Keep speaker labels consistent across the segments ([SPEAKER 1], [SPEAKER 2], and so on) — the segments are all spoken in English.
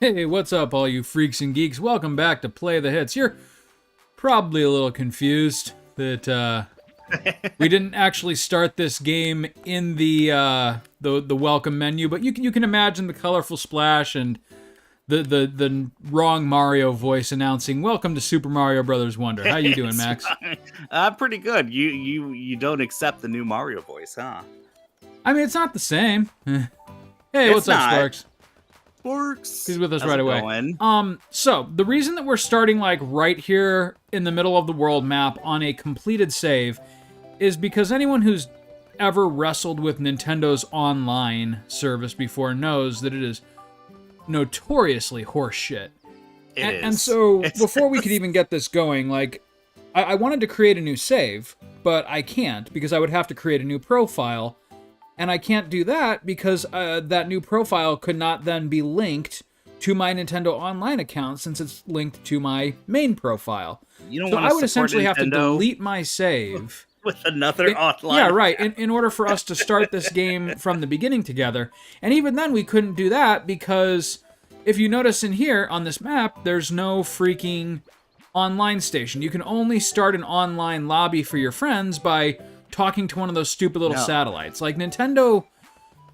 [SPEAKER 1] Hey, what's up, all you freaks and geeks? Welcome back to Play the Hits. You're probably a little confused that we didn't actually start this game in the welcome menu, but you can imagine the colorful splash and the wrong Mario voice announcing "Welcome to Super Mario Brothers Wonder." How you doing, Max?
[SPEAKER 2] Pretty good. You don't accept the new Mario voice, huh?
[SPEAKER 1] I mean, it's not the same. Hey,
[SPEAKER 2] It's
[SPEAKER 1] what's up,
[SPEAKER 2] not.
[SPEAKER 1] Sparks?
[SPEAKER 2] Works.
[SPEAKER 1] He's with us
[SPEAKER 2] How's
[SPEAKER 1] right
[SPEAKER 2] it
[SPEAKER 1] away.
[SPEAKER 2] going?
[SPEAKER 1] So the reason that we're starting like right here in the middle of the world map on a completed save is because anyone who's ever wrestled with Nintendo's online service before knows that it is notoriously horseshit. And so before we could even get this going, like I wanted to create a new save, but I can't because I would have to create a new profile. And I can't do that because that new profile could not then be linked to my Nintendo Online account since it's linked to my main profile.
[SPEAKER 2] You don't
[SPEAKER 1] so
[SPEAKER 2] want
[SPEAKER 1] I
[SPEAKER 2] to
[SPEAKER 1] would essentially
[SPEAKER 2] Nintendo
[SPEAKER 1] have to delete my save.
[SPEAKER 2] with another online.
[SPEAKER 1] Yeah, right. In order for us to start this game from the beginning together. And even then we couldn't do that because if you notice in here on this map, there's no freaking online station. You can only start an online lobby for your friends by talking to one of those stupid little satellites. Like, Nintendo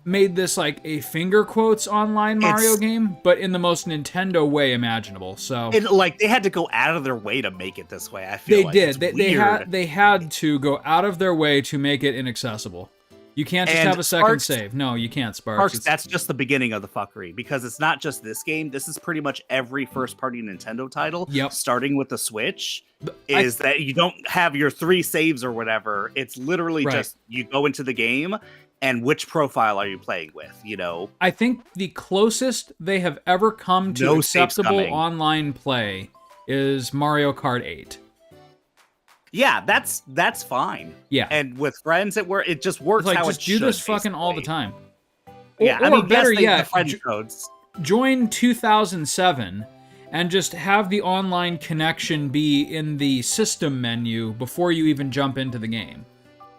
[SPEAKER 1] made this like a finger quotes online Mario game, but in the most Nintendo way imaginable. So
[SPEAKER 2] they had to go out of their way to make it this way. I feel
[SPEAKER 1] they
[SPEAKER 2] like
[SPEAKER 1] did.
[SPEAKER 2] It's
[SPEAKER 1] They had to go out of their way to make it inaccessible. You can't just have a second save. No, you can't, Sparks.
[SPEAKER 2] That's just the beginning of the fuckery, because it's not just this game. This is pretty much every first-party Nintendo title, starting with the Switch, that you don't have your 3 saves or whatever. It's literally just you go into the game, and which profile are you playing with, you know? I
[SPEAKER 1] think the closest they have ever come to acceptable online play is Mario Kart 8.
[SPEAKER 2] Yeah, that's fine.
[SPEAKER 1] Yeah,
[SPEAKER 2] and with friends, it just works
[SPEAKER 1] like,
[SPEAKER 2] how
[SPEAKER 1] just
[SPEAKER 2] it should.
[SPEAKER 1] Do this fucking all the time.
[SPEAKER 2] Or
[SPEAKER 1] better yet,
[SPEAKER 2] the friend codes.
[SPEAKER 1] Join 2007 and just have the online connection be in the system menu before you even jump into the game.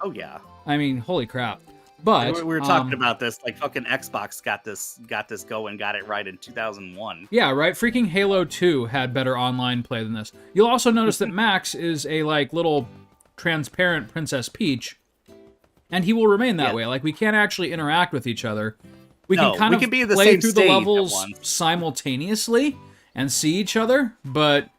[SPEAKER 2] Oh yeah.
[SPEAKER 1] I mean, holy crap. But
[SPEAKER 2] we were talking about this, like fucking Xbox got this going, got it right in 2001.
[SPEAKER 1] Yeah, right. Freaking Halo 2 had better online play than this. You'll also notice that Max is a like little transparent Princess Peach, and he will remain that way. Like, we can't actually interact with each other. We can kind of
[SPEAKER 2] be the
[SPEAKER 1] play
[SPEAKER 2] same
[SPEAKER 1] through the levels simultaneously and see each other, but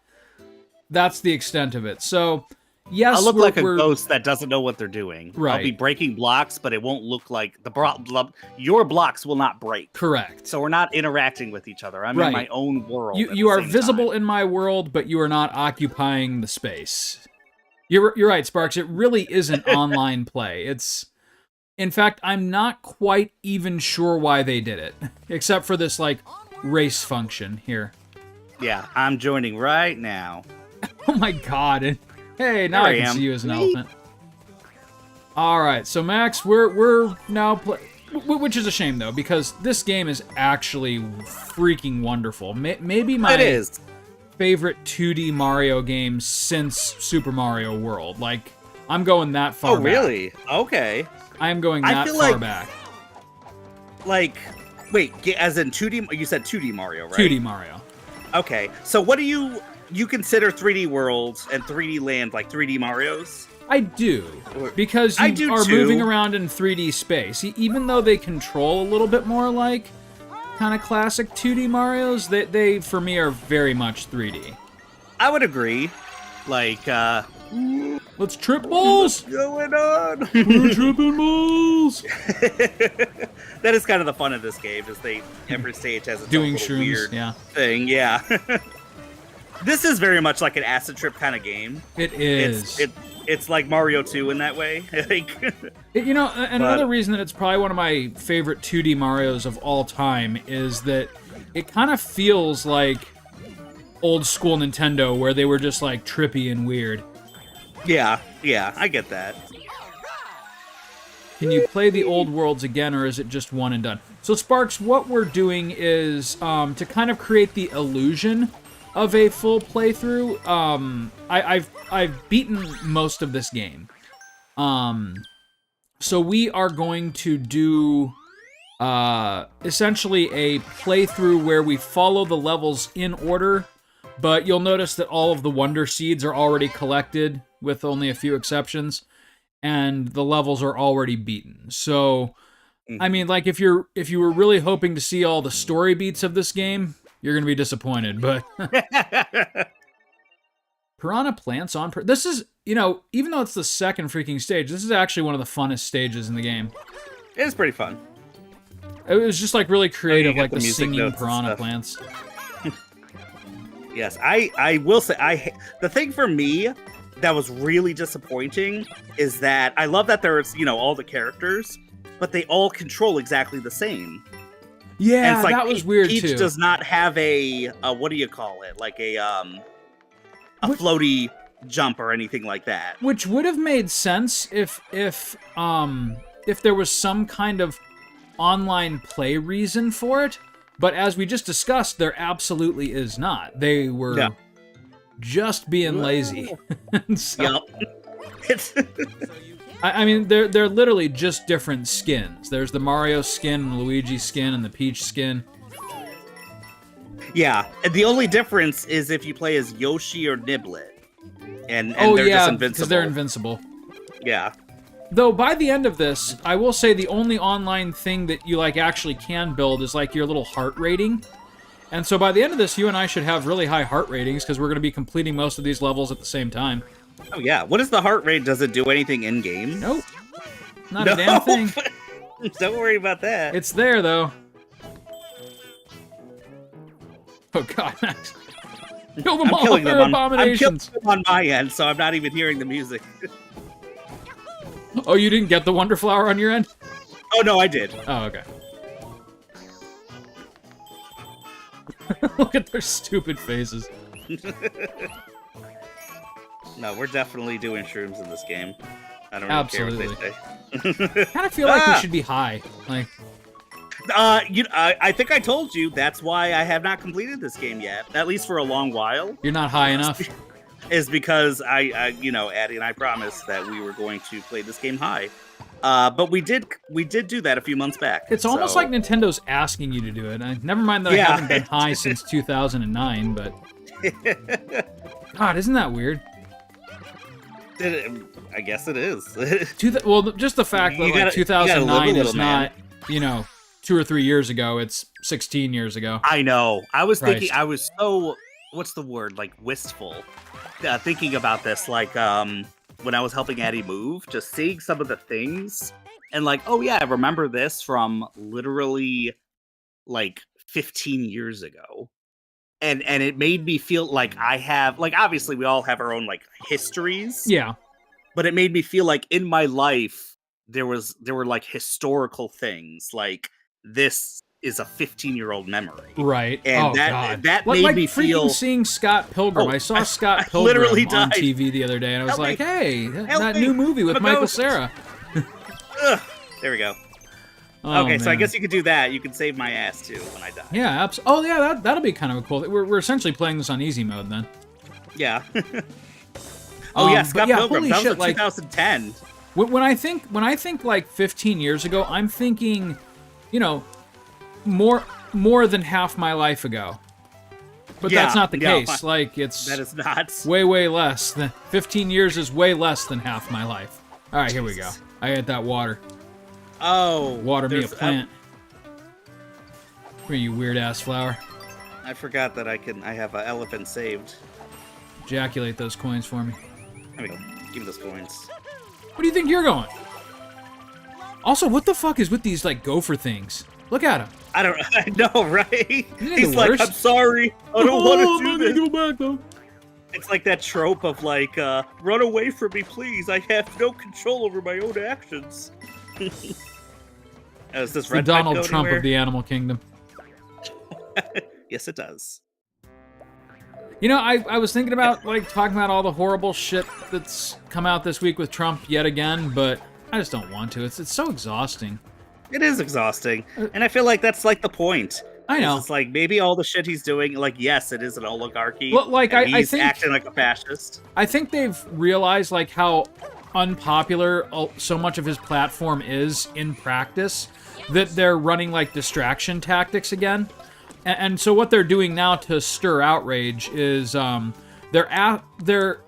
[SPEAKER 1] that's the extent of it. So yes,
[SPEAKER 2] I'll look like a ghost that doesn't know what they're doing.
[SPEAKER 1] Right.
[SPEAKER 2] I'll be breaking blocks, but it won't look like your blocks will not break.
[SPEAKER 1] Correct.
[SPEAKER 2] So we're not interacting with each other. I'm in my own world.
[SPEAKER 1] You are visible in my world, but you are not occupying the space. You're right, Sparks. It really isn't online play. In fact, I'm not quite even sure why they did it, except for this like race function here.
[SPEAKER 2] Yeah, I'm joining right now.
[SPEAKER 1] Oh my god. And hey, now I can see you as an elephant. All right, so Max, we're now which is a shame though, because this game is actually freaking wonderful. Maybe my favorite 2D Mario game since Super Mario World. Like, I'm going that far back.
[SPEAKER 2] Oh, really? Okay.
[SPEAKER 1] I am going that far back.
[SPEAKER 2] Like, wait, as in 2D? You said 2D Mario, right?
[SPEAKER 1] 2D Mario.
[SPEAKER 2] Okay, so what do you consider 3D Worlds and 3D Land like 3D Marios?
[SPEAKER 1] I do, because you are moving around in 3D space. Even though they control a little bit more like kind of classic 2D Marios, they for me are very much 3D.
[SPEAKER 2] I would agree. Like,
[SPEAKER 1] let's trip balls!
[SPEAKER 2] What's going on?
[SPEAKER 1] We're tripping balls!
[SPEAKER 2] That is kind of the fun of this game, is every stage has its
[SPEAKER 1] doing
[SPEAKER 2] own
[SPEAKER 1] shrooms,
[SPEAKER 2] weird thing. Yeah. This is very much like an acid trip kind of game.
[SPEAKER 1] It is.
[SPEAKER 2] It's like Mario 2 in that way.
[SPEAKER 1] Another reason that it's probably one of my favorite 2D Marios of all time is that it kind of feels like old school Nintendo, where they were just like trippy and weird.
[SPEAKER 2] Yeah, I get that.
[SPEAKER 1] Can you play the old worlds again, or is it just one and done? So Sparks, what we're doing is to kind of create the illusion of a full playthrough. I've beaten most of this game. So we are going to do essentially a playthrough where we follow the levels in order, but you'll notice that all of the Wonder Seeds are already collected, with only a few exceptions, and the levels are already beaten. So, I mean, like, if you were really hoping to see all the story beats of this game, you're gonna be disappointed, but... Piranha Plants on... This is, you know, even though it's the second freaking stage, this is actually one of the funnest stages in the game.
[SPEAKER 2] It is pretty fun.
[SPEAKER 1] It was just, like, really creative, like the singing piranha plants.
[SPEAKER 2] Yes, I will say, the thing for me that was really disappointing is that I love that there's, you know, all the characters, but they all control exactly the same.
[SPEAKER 1] Yeah,
[SPEAKER 2] and it's like,
[SPEAKER 1] that was weird, too.
[SPEAKER 2] Each does not have a what do you call it? Like a floaty jump or anything like that.
[SPEAKER 1] Which would have made sense if there was some kind of online play reason for it, but as we just discussed, there absolutely is not. They were just being lazy. So, I mean, they're literally just different skins. There's the Mario skin, and the Luigi skin, and the Peach skin.
[SPEAKER 2] Yeah, and the only difference is if you play as Yoshi or Niblet, and they're just invincible.
[SPEAKER 1] Because they're invincible.
[SPEAKER 2] Yeah.
[SPEAKER 1] Though by the end of this, I will say the only online thing that you like actually can build is like your little heart rating. And so by the end of this, you and I should have really high heart ratings because we're going to be completing most of these levels at the same time.
[SPEAKER 2] Oh yeah, what is the heart rate? Does it do anything in game?
[SPEAKER 1] Nope, not a damn thing.
[SPEAKER 2] Don't worry about that.
[SPEAKER 1] It's there though. Oh god, Max! Kill them all! They're abominations.
[SPEAKER 2] I'm killing them on my end, so I'm not even hearing the music.
[SPEAKER 1] Oh, you didn't get the Wonder Flower on your end?
[SPEAKER 2] Oh, no, I did.
[SPEAKER 1] Oh, okay. Look at their stupid faces.
[SPEAKER 2] No, we're definitely doing shrooms in this game. I don't
[SPEAKER 1] Absolutely.
[SPEAKER 2] Really care what they say.
[SPEAKER 1] I kind of feel like we should be high. Like,
[SPEAKER 2] I think I told you that's why I have not completed this game yet, at least for a long while.
[SPEAKER 1] You're not high enough?
[SPEAKER 2] Is because you know, Addie and I promised that we were going to play this game high. But we did do that a few months back.
[SPEAKER 1] It's almost like Nintendo's asking you to do it. Never mind that I haven't been high since 2009, but... God, isn't that weird?
[SPEAKER 2] I guess it is.
[SPEAKER 1] Well, just the fact that like 2009 is not, you know, 2 or 3 years ago. It's 16 years ago.
[SPEAKER 2] I know. I was thinking, I was so, what's the word? Like wistful. Thinking about this, like, when I was helping Addie move, just seeing some of the things and like, oh yeah, I remember this from literally like 15 years ago. And it made me feel like I have, like, obviously we all have our own like histories.
[SPEAKER 1] Yeah.
[SPEAKER 2] But it made me feel like in my life, there were like historical things like this is a 15-year-old memory.
[SPEAKER 1] Right.
[SPEAKER 2] And that made me feel...
[SPEAKER 1] seeing Scott Pilgrim. I saw Scott Pilgrim on TV the other day, and I was like, hey, that new movie with Michael Cera.
[SPEAKER 2] There we go.
[SPEAKER 1] Oh,
[SPEAKER 2] okay,
[SPEAKER 1] man.
[SPEAKER 2] so I guess you could do that. You can save my ass, too, when I die.
[SPEAKER 1] Yeah, absolutely. Oh, yeah, that'll be kind of a cool thing. We're essentially playing this on easy mode, then.
[SPEAKER 2] Yeah. Yeah, Scott Pilgrim. That was like 2010.
[SPEAKER 1] When I think like 15 years ago, I'm thinking, you know, more than half my life ago. But that's not the case. Like, that
[SPEAKER 2] is not.
[SPEAKER 1] Way less. 15 years is way less than half my life. All right, here we go. I ate that water.
[SPEAKER 2] Oh.
[SPEAKER 1] Water me a plant. Come here, you weird-ass flower.
[SPEAKER 2] I forgot that I have an elephant saved.
[SPEAKER 1] Ejaculate those coins for me.
[SPEAKER 2] There we go. Give me those coins.
[SPEAKER 1] Where do you think you're going? Also, what the fuck is with these, like, gopher things? Look at him.
[SPEAKER 2] I know, right? He's
[SPEAKER 1] like,
[SPEAKER 2] I'm sorry. I don't want to do this.
[SPEAKER 1] Go back, though.
[SPEAKER 2] It's like that trope of, like, run away from me, please. I have no control over my own actions. Is this
[SPEAKER 1] the Donald Trump of the animal kingdom.
[SPEAKER 2] Yes, it does.
[SPEAKER 1] You know, I was thinking about, like, talking about all the horrible shit that's come out this week with Trump yet again, but I just don't want to. It's so exhausting.
[SPEAKER 2] It is exhausting. And I feel like that's, like, the point.
[SPEAKER 1] I know.
[SPEAKER 2] It's like, maybe all the shit he's doing, like, yes, it is an oligarchy.
[SPEAKER 1] Well, like,
[SPEAKER 2] I think... acting like a fascist.
[SPEAKER 1] I think they've realized, like, how unpopular so much of his platform is in practice that they're running like distraction tactics again. And so what they're doing now to stir outrage is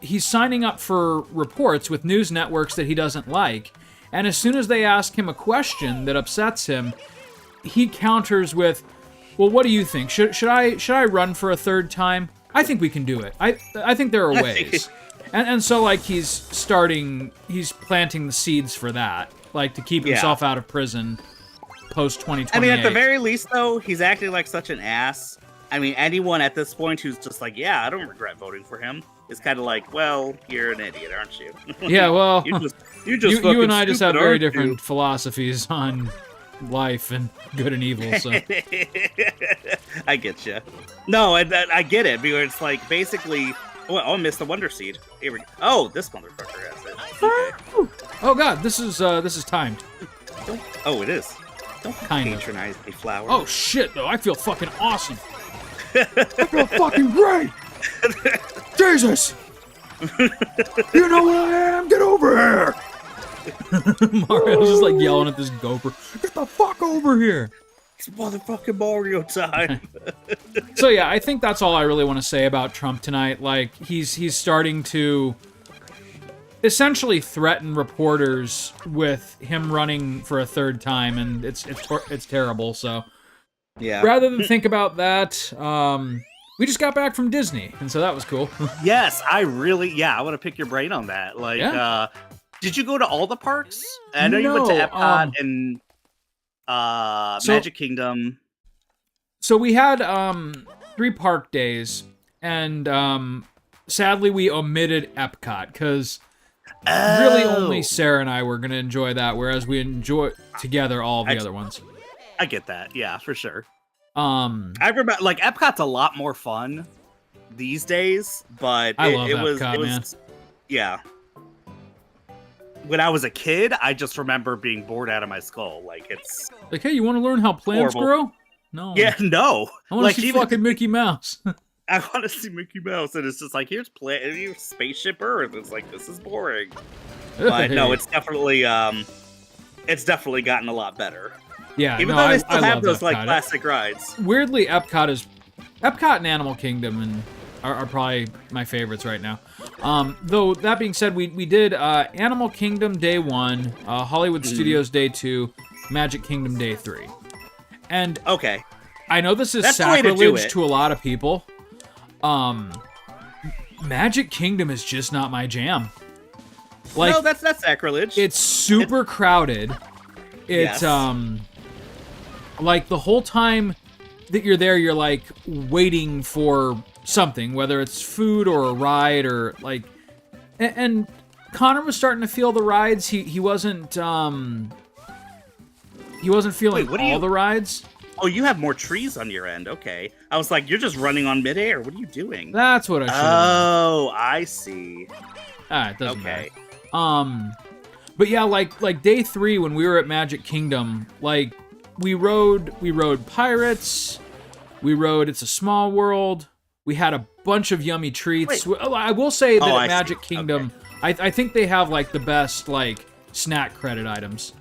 [SPEAKER 1] he's signing up for reports with news networks that he doesn't like. And as soon as they ask him a question that upsets him, he counters with, "Well, what do you think? Should I run for a third time? I think we can do it. I think there are ways." And so like he's planting the seeds for that, like to keep himself out of prison post 2028.
[SPEAKER 2] I mean, at the very least, though, he's acting like such an ass. I mean, anyone at this point who's just like, "Yeah, I don't regret voting for him," is kind of like, "Well, you're an idiot, aren't you?"
[SPEAKER 1] Yeah, well, you and I just have very
[SPEAKER 2] stupid,
[SPEAKER 1] different philosophies on life and good and evil. So
[SPEAKER 2] I get you. No, I get it, because it's like basically, oh, I missed the Wonder Seed. Here we go. Oh, this motherfucker has it. Okay.
[SPEAKER 1] Oh God, this is timed.
[SPEAKER 2] Oh, it is. Don't
[SPEAKER 1] kind
[SPEAKER 2] patronize me, flower.
[SPEAKER 1] Oh shit, though, I feel fucking awesome. I feel fucking great. Jesus. You know what I am? Get over here. Mario's just like yelling at this gopher. Get the fuck over here.
[SPEAKER 2] It's motherfucking Mario time.
[SPEAKER 1] So yeah, I think that's all I really want to say about Trump tonight. Like he's starting to essentially threaten reporters with him running for a third time, and it's terrible. So
[SPEAKER 2] yeah,
[SPEAKER 1] rather than think about that, we just got back from Disney, and so that was cool.
[SPEAKER 2] Yes, I want to pick your brain on that. Like, did you go to all the parks? I know you went to Epcot and Magic Kingdom.
[SPEAKER 1] So we had 3 park days, and sadly we omitted Epcot because really only Sarah and I were going to enjoy that, whereas we enjoy together all of the other ones.
[SPEAKER 2] I get that, yeah, for sure. I remember, like, Epcot's a lot more fun these days, but
[SPEAKER 1] I love Epcot, man.
[SPEAKER 2] Yeah. When I was a kid, I just remember being bored out of my skull. Like, it's
[SPEAKER 1] like, hey, you want to learn how plants grow? No.
[SPEAKER 2] Yeah, no.
[SPEAKER 1] I want to see fucking Mickey Mouse.
[SPEAKER 2] I want to see Mickey Mouse, and it's just like, here's Spaceship Earth. It's like, this is boring. But no, it's definitely gotten a lot better.
[SPEAKER 1] Yeah,
[SPEAKER 2] even though they still have those Epcot, like classic rides.
[SPEAKER 1] Weirdly, Epcot and Animal Kingdom are probably my favorites right now. Though that being said, we did Animal Kingdom Day 1, Hollywood Studios Day 2, Magic Kingdom Day 3. And
[SPEAKER 2] okay,
[SPEAKER 1] I know this is sacrilege to a lot of people. Magic Kingdom is just not my jam. Like,
[SPEAKER 2] no, that's not sacrilege.
[SPEAKER 1] It's super crowded. It's like the whole time that you're there, you're like waiting for something, whether it's food or a ride or like. And Connor was starting to feel the rides. He wasn't feeling all the rides.
[SPEAKER 2] Oh, you have more trees on your end. Okay, I was like, you're just running on midair. What are you doing?
[SPEAKER 1] That's what I should.
[SPEAKER 2] Oh, I see.
[SPEAKER 1] It doesn't matter. But yeah, like day 3 when we were at Magic Kingdom, like we rode Pirates, we rode It's a Small World, we had a bunch of yummy treats. Wait. I will say that at Magic Kingdom, I think they have like the best like snack credit items.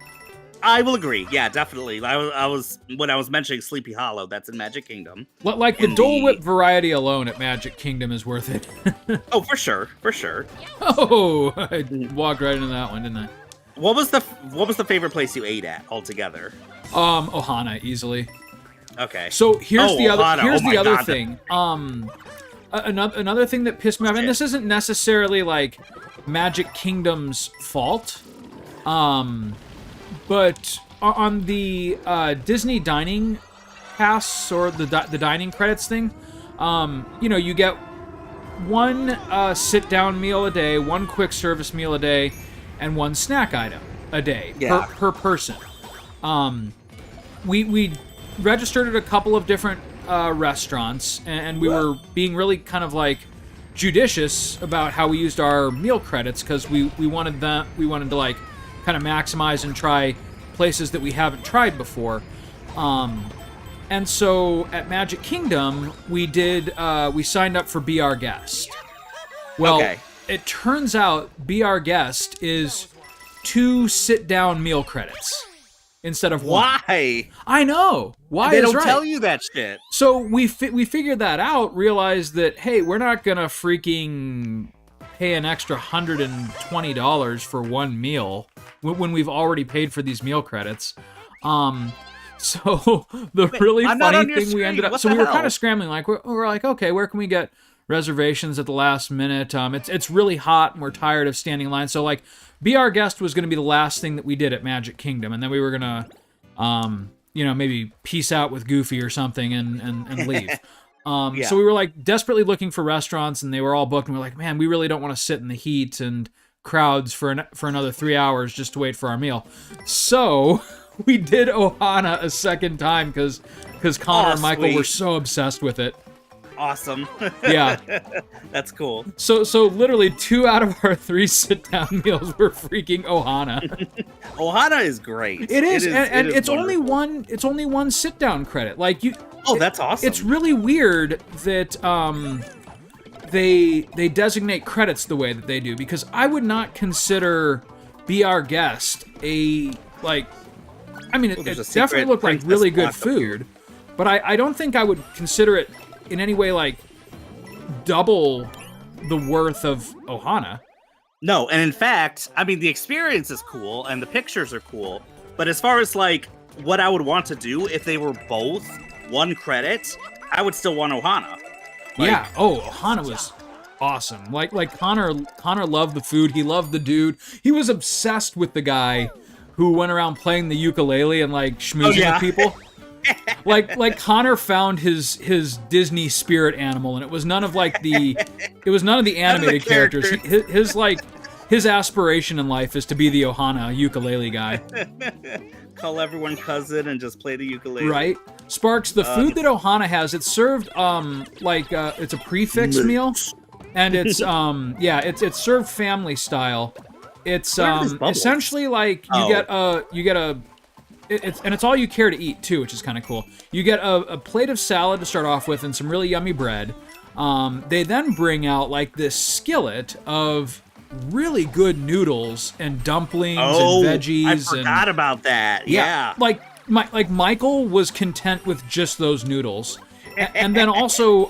[SPEAKER 2] I will agree. Yeah, definitely. I was when I was mentioning Sleepy Hollow, that's in Magic Kingdom.
[SPEAKER 1] Like the Dole Whip variety alone at Magic Kingdom is worth it.
[SPEAKER 2] Oh, for sure.
[SPEAKER 1] Oh, I walked right into that one, didn't I?
[SPEAKER 2] What was the favorite place you ate at altogether?
[SPEAKER 1] Ohana, easily.
[SPEAKER 2] Okay.
[SPEAKER 1] So here's the other thing. Another thing that pissed me off, and this isn't necessarily like Magic Kingdom's fault, but on the Disney dining pass or the dining credits thing, you get one sit-down meal a day, one quick service meal a day, and one snack item a day per person. We registered at a couple of different restaurants, and we were being really kind of like judicious about how we used our meal credits because we wanted to like kind of maximize and try places that we haven't tried before. And so at Magic Kingdom, we signed up for Be Our Guest. Well, it turns out Be Our Guest is 2 sit-down meal credits instead of 1.
[SPEAKER 2] Why?
[SPEAKER 1] I know. Why
[SPEAKER 2] they
[SPEAKER 1] is
[SPEAKER 2] don't
[SPEAKER 1] right.
[SPEAKER 2] tell you that shit.
[SPEAKER 1] So we figured that out, realized that, hey, we're not going to freaking pay an extra $120 for 1 meal when we've already paid for these meal credits. So the really funny thing we ended up... So we were kind of scrambling. Like we're like, okay, where can we get reservations at the last minute? It's really hot and we're tired of standing in line. So like, Be Our Guest was going to be the last thing that we did at Magic Kingdom, and then we were going to, maybe peace out with Goofy or something and leave. So we were like desperately looking for restaurants, and they were all booked. And we're like, man, we really don't want to sit in the heat and crowds for another 3 hours just to wait for our meal. So we did Ohana a second time because Connor and Michael were so obsessed with it.
[SPEAKER 2] Awesome.
[SPEAKER 1] Yeah.
[SPEAKER 2] That's cool.
[SPEAKER 1] So literally 2 out of our 3 sit-down meals were freaking Ohana.
[SPEAKER 2] Ohana is great.
[SPEAKER 1] It is, and
[SPEAKER 2] it is
[SPEAKER 1] it's
[SPEAKER 2] wonderful.
[SPEAKER 1] only one sit-down credit. Like you.
[SPEAKER 2] Oh, that's awesome.
[SPEAKER 1] It's really weird that they designate credits the way that they do, because I would not consider Be Our Guest it definitely looked like really good food, but I don't think I would consider it in any way like double the worth of Ohana.
[SPEAKER 2] No, and in fact, I mean, the experience is cool and the pictures are cool, but as far as like what I would want to do if they were both 1 credit, I would still want Ohana.
[SPEAKER 1] Yeah. Oh, Ohana was awesome. Like Connor loved the food. He loved the dude. He was obsessed with the guy who went around playing the ukulele and like schmoozing with people. like Connor found his Disney spirit animal, and it was none of the animated characters. His aspiration in life is to be the Ohana ukulele guy.
[SPEAKER 2] Call everyone cousin and just play the ukulele.
[SPEAKER 1] Right? Sparks, the food that Ohana has, it's served it's a prefix meal, and it's it's served family style. It's essentially like it's all you care to eat too, which is kind of cool. You get a plate of salad to start off with and some really yummy bread. They then bring out like this skillet of really good noodles and dumplings and veggies.
[SPEAKER 2] I forgot about that. Yeah.
[SPEAKER 1] Like Michael was content with just those noodles. And then also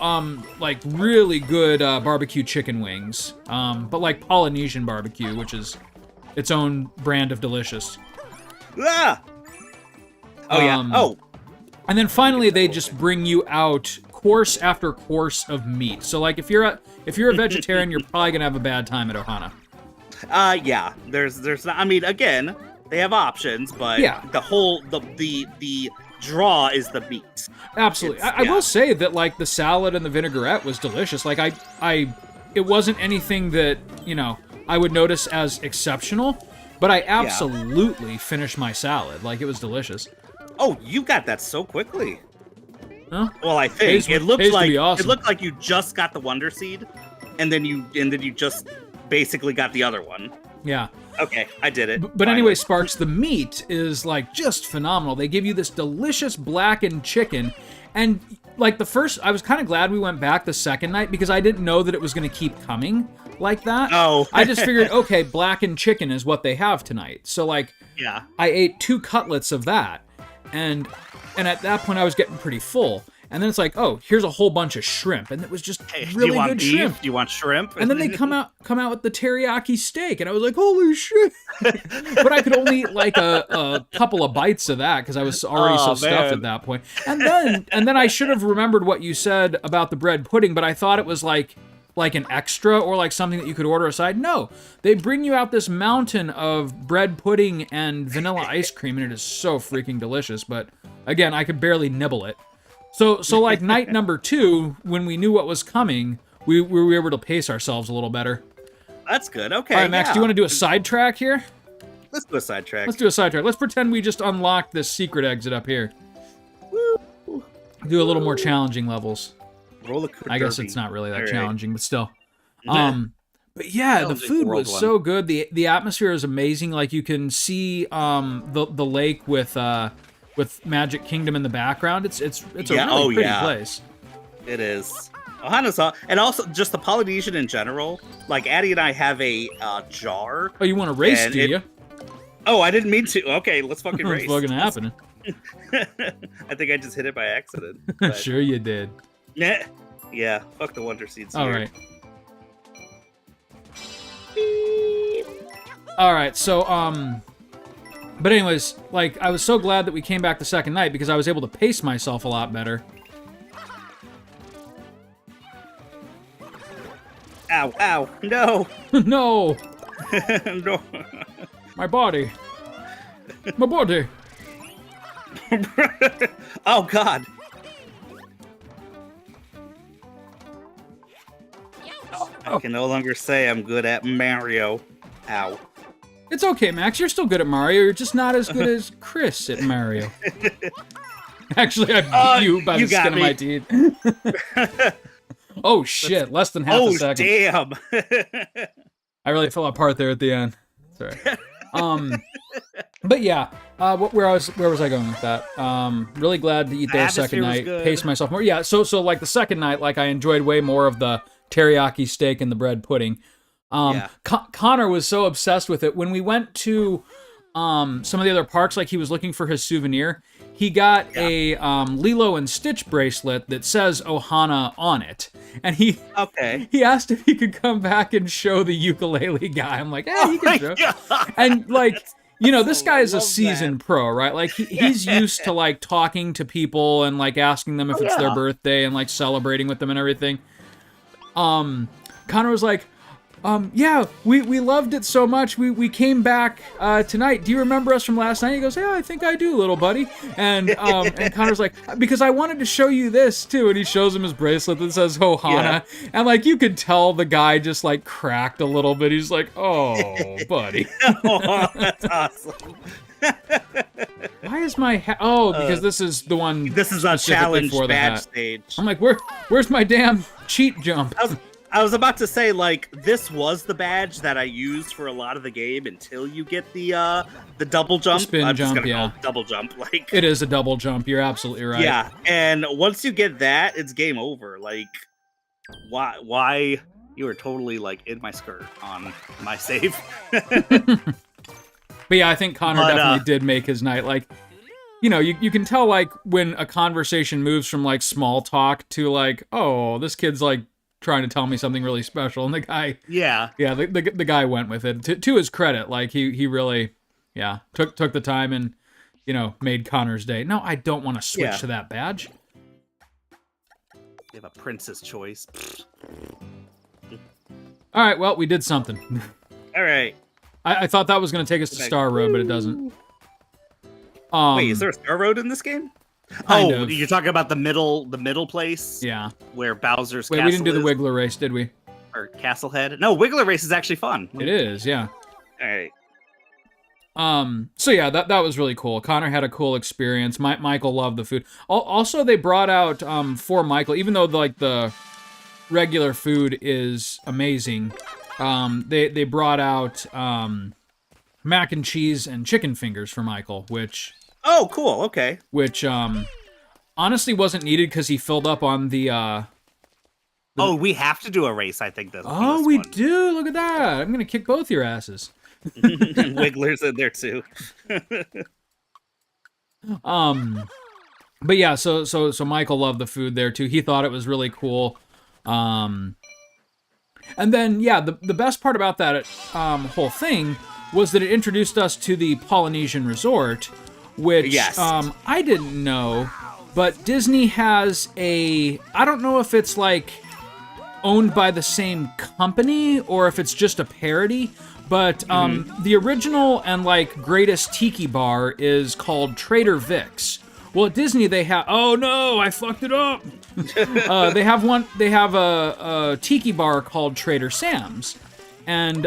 [SPEAKER 1] like really good barbecue chicken wings. But like Polynesian barbecue, which is its own brand of delicious.
[SPEAKER 2] Ah! Oh yeah.
[SPEAKER 1] And then finally they just bring you out course after course of meat. So like if you're a vegetarian, you're probably gonna have a bad time at Ohana.
[SPEAKER 2] Yeah. There's not, I mean, again, they have options, but the draw is the meat.
[SPEAKER 1] Absolutely. I will say that like the salad and the vinaigrette was delicious. Like it wasn't anything that, I would notice as exceptional, but I absolutely finished my salad. Like it was delicious.
[SPEAKER 2] Oh, you got that so quickly.
[SPEAKER 1] Huh?
[SPEAKER 2] Well, I think it looked like you just got the Wonder Seed, and then you just basically got the other one.
[SPEAKER 1] Yeah.
[SPEAKER 2] Okay, I did it.
[SPEAKER 1] But anyway, Sparks, the meat is like just phenomenal. They give you this delicious blackened chicken, and like I was kind of glad we went back the second night because I didn't know that it was going to keep coming like that.
[SPEAKER 2] Oh.
[SPEAKER 1] I just figured, okay, blackened chicken is what they have tonight. So like,
[SPEAKER 2] yeah,
[SPEAKER 1] I ate 2 cutlets of that, and at that point I was getting pretty full. And then it's like, oh, here's a whole bunch of shrimp, and it was just really good shrimp.
[SPEAKER 2] Do you want shrimp?
[SPEAKER 1] And then they come out with the teriyaki steak, and I was like, holy shit! But I could only eat like a couple of bites of that because I was already stuffed at that point. And then I should have remembered what you said about the bread pudding, but I thought it was like an extra or like something that you could order aside. No, they bring you out this mountain of bread pudding and vanilla ice cream, and it is so freaking delicious. But again, I could barely nibble it. So like night number 2, when we knew what was coming, we were able to pace ourselves a little better.
[SPEAKER 2] That's good. Okay.
[SPEAKER 1] All right, Max, do you want to do a sidetrack here?
[SPEAKER 2] Let's do a sidetrack.
[SPEAKER 1] Let's pretend we just unlocked this secret exit up here.
[SPEAKER 2] Woo.
[SPEAKER 1] Do a little more challenging levels.
[SPEAKER 2] Roller coaster.
[SPEAKER 1] I guess it's not really that challenging, but still.
[SPEAKER 2] Nah.
[SPEAKER 1] But yeah, the food was so good. The atmosphere is amazing. Like you can see the lake with Magic Kingdom in the background. It's a really pretty place.
[SPEAKER 2] It is. Ohana's and also just the Polynesian in general. Like Addie and I have a jar.
[SPEAKER 1] Oh, you want to race, do you?
[SPEAKER 2] Oh, I didn't mean to. Okay, let's fucking race.
[SPEAKER 1] What's fucking happening?
[SPEAKER 2] I think I just hit it by accident.
[SPEAKER 1] Sure you did.
[SPEAKER 2] Yeah, fuck the Wonder Seeds.
[SPEAKER 1] All right. All right, so but anyways, like I was so glad that we came back the second night because I was able to pace myself a lot better.
[SPEAKER 2] Ow, ow, no.
[SPEAKER 1] No.
[SPEAKER 2] No.
[SPEAKER 1] My body. My body.
[SPEAKER 2] Oh God. I can no longer say I'm good at Mario. Ow.
[SPEAKER 1] It's okay, Max. You're still good at Mario. You're just not as good as Chris at Mario. Actually, I beat you by the skin of my teeth. Oh, shit. Less than half a second.
[SPEAKER 2] Oh, damn.
[SPEAKER 1] I really fell apart there at the end. Sorry. But yeah, where was I going with that? Really glad to eat there second night. Pace myself more. Yeah, so like the second night, like I enjoyed way more of the teriyaki steak and the bread pudding. Connor was so obsessed with it. When we went to some of the other parks, like he was looking for his souvenir, he got a Lilo and Stitch bracelet that says Ohana on it. And he asked if he could come back and show the ukulele guy. I'm like, he can show. God. And like, you know, this guy is a seasoned pro, right? Like he's used to like talking to people and like asking them if it's their birthday and like celebrating with them and everything. Connor was like, yeah, we loved it so much. We came back tonight. Do you remember us from last night? He goes, yeah, I think I do, little buddy. And Connor's like, because I wanted to show you this too. And he shows him his bracelet that says Ohana. Yeah. And like you could tell the guy just like cracked a little bit. He's like, oh, buddy.
[SPEAKER 2] Oh, that's awesome.
[SPEAKER 1] Why is my hat? Oh, because this is the one.
[SPEAKER 2] This is a challenge badge stage.
[SPEAKER 1] I'm like, where's my damn cheat jump?
[SPEAKER 2] I was about to say, like, this was the badge that I used for a lot of the game until you get the double jump.
[SPEAKER 1] The spin jump,
[SPEAKER 2] call it double jump. Like,
[SPEAKER 1] it is a double jump. You're absolutely right.
[SPEAKER 2] Yeah, and once you get that, it's game over. Like, why you were totally like in my skirt on my save.
[SPEAKER 1] But yeah, I think Connor definitely did make his night. Like, you know, you can tell like when a conversation moves from like small talk to like, oh, this kid's like trying to tell me something really special, and the guy, the guy went with it. To his credit, like he really, took the time and, you know, made Connor's day. No, I don't want to switch to that badge.
[SPEAKER 2] You have a prince's choice.
[SPEAKER 1] All right, well, we did something.
[SPEAKER 2] All right.
[SPEAKER 1] I thought that was going to take us to Star Road, but it doesn't.
[SPEAKER 2] Wait, is there a Star Road in this game? You're talking about the middle place?
[SPEAKER 1] Yeah.
[SPEAKER 2] Where Bowser's castle is?
[SPEAKER 1] Wait, we didn't do the Wiggler race, did we?
[SPEAKER 2] Or Castle Head? No, Wiggler race is actually fun.
[SPEAKER 1] It is, yeah.
[SPEAKER 2] All right.
[SPEAKER 1] So yeah, that was really cool. Connor had a cool experience. Michael loved the food. Also, they brought out, for Michael, even though the regular food is amazing, they brought out, mac and cheese and chicken fingers for Michael, which...
[SPEAKER 2] Oh, cool. Okay.
[SPEAKER 1] Which, honestly wasn't needed because he filled up on the
[SPEAKER 2] Oh, we have to do a race, I think.
[SPEAKER 1] Oh, we do? Look at that. I'm going to kick both your asses.
[SPEAKER 2] Wiggler's in there, too.
[SPEAKER 1] But yeah, so Michael loved the food there, too. He thought it was really cool. And then, yeah, the best part about that whole thing was that it introduced us to the Polynesian Resort, which I didn't know, but Disney has I don't know if it's like owned by the same company or if it's just a parody, but the original and like greatest tiki bar is called Trader Vic's. Well, at Disney they have, oh no, I fucked it up. They have a tiki bar called Trader Sam's, and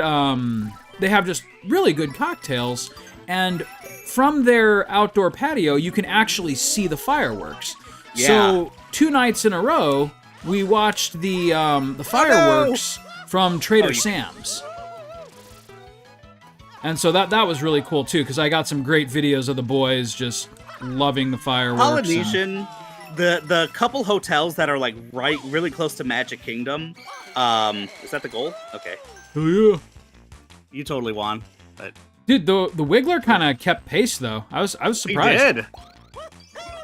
[SPEAKER 1] they have just really good cocktails, and from their outdoor patio, you can actually see the fireworks. Yeah. So 2 nights in a row, we watched the fireworks from Trader Sam's. And so that was really cool, too, because I got some great videos of the boys just loving the fireworks.
[SPEAKER 2] Polynesian the couple hotels that are like really close to Magic Kingdom. Is that the goal? Okay.
[SPEAKER 1] Oh yeah.
[SPEAKER 2] You totally won. But
[SPEAKER 1] dude, the Wiggler kind of kept pace though. I was surprised.
[SPEAKER 2] He did.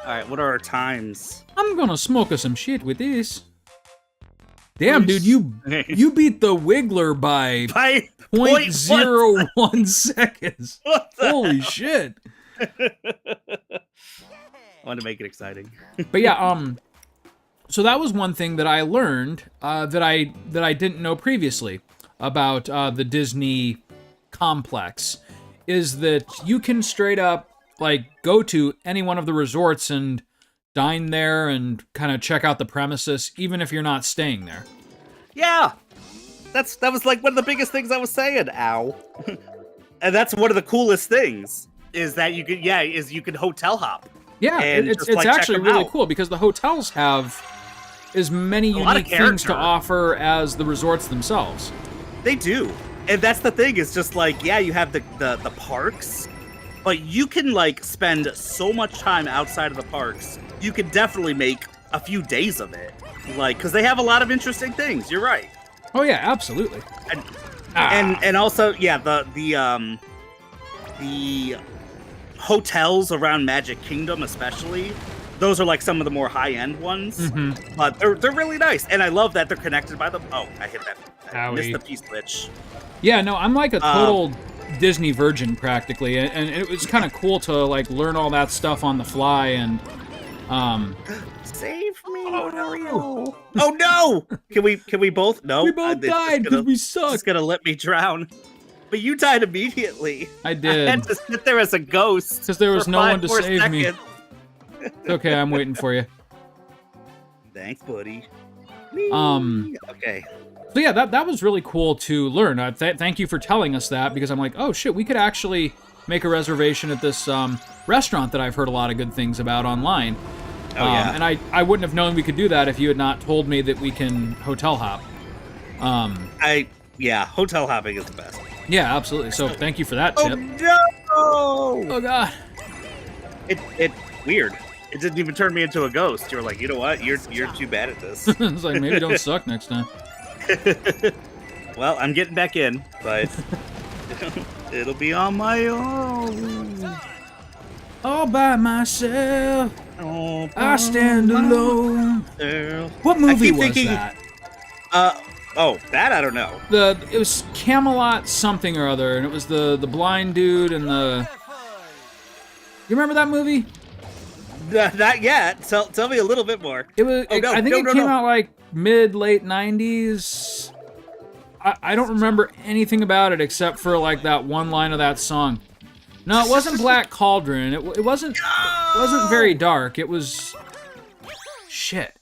[SPEAKER 2] All right, what are our times?
[SPEAKER 1] I'm gonna smoke us some shit with this. Damn, dude, you beat the Wiggler by 0.01 seconds. Holy shit.
[SPEAKER 2] I wanted to make it exciting.
[SPEAKER 1] But yeah, so that was one thing that I learned that I didn't know previously about the Disney complex, is that you can straight up like go to any one of the resorts and dine there and kind of check out the premises, even if you're not staying there.
[SPEAKER 2] Yeah, that was like one of the biggest things I was saying. Ow. And that's one of the coolest things is that you could hotel hop.
[SPEAKER 1] Yeah, it's like, actually really cool because the hotels have as many unique things to offer as the resorts themselves.
[SPEAKER 2] They do. And that's the thing, is just like, yeah, you have the parks, but you can like spend so much time outside of the parks. You could definitely make a few days of it. Like, because they have a lot of interesting things. You're right.
[SPEAKER 1] Oh yeah, absolutely.
[SPEAKER 2] And also, yeah, the hotels around Magic Kingdom, especially, those are like some of the more high-end ones. Mm-hmm. But they're really nice, and I love that they're connected by the. Oh, I hit that. I missed the P-switch.
[SPEAKER 1] Yeah, no, I'm like a total Disney virgin practically, and it was kind of cool to like learn all that stuff on the fly and.
[SPEAKER 2] Save me! Oh no! Oh no! Can we both? No,
[SPEAKER 1] we both died because we suck.
[SPEAKER 2] It's gonna let me drown. But you died immediately.
[SPEAKER 1] I did.
[SPEAKER 2] I had to sit there as a ghost
[SPEAKER 1] because there was no one to save
[SPEAKER 2] seconds.
[SPEAKER 1] me. It's okay, I'm waiting for you.
[SPEAKER 2] Thanks, buddy. Okay.
[SPEAKER 1] So yeah, that was really cool to learn. Thank you for telling us that, because I'm like, oh shit, we could actually make a reservation at this restaurant that I've heard a lot of good things about online.
[SPEAKER 2] Oh yeah.
[SPEAKER 1] And I wouldn't have known we could do that if you had not told me that we can hotel hop.
[SPEAKER 2] Yeah, hotel hopping is the best.
[SPEAKER 1] Yeah, absolutely. So thank you for that tip.
[SPEAKER 2] Oh no!
[SPEAKER 1] Oh god.
[SPEAKER 2] It weird. It didn't even turn me into a ghost. You were like, you know what? You're too bad at this.
[SPEAKER 1] It's like, maybe don't suck next time.
[SPEAKER 2] Well, I'm getting back in, but it'll be on my own.
[SPEAKER 1] All by myself. I stand alone. What movie was that?
[SPEAKER 2] Oh, that I don't know.
[SPEAKER 1] It was Camelot something or other, and it was the blind dude and the. You remember that movie?
[SPEAKER 2] Not yet. Tell me a little bit more.
[SPEAKER 1] It was. I think it came out like late 90s. I don't remember anything about it except for like that one line of that song. No, it wasn't Black Cauldron. It wasn't very dark. It was shit.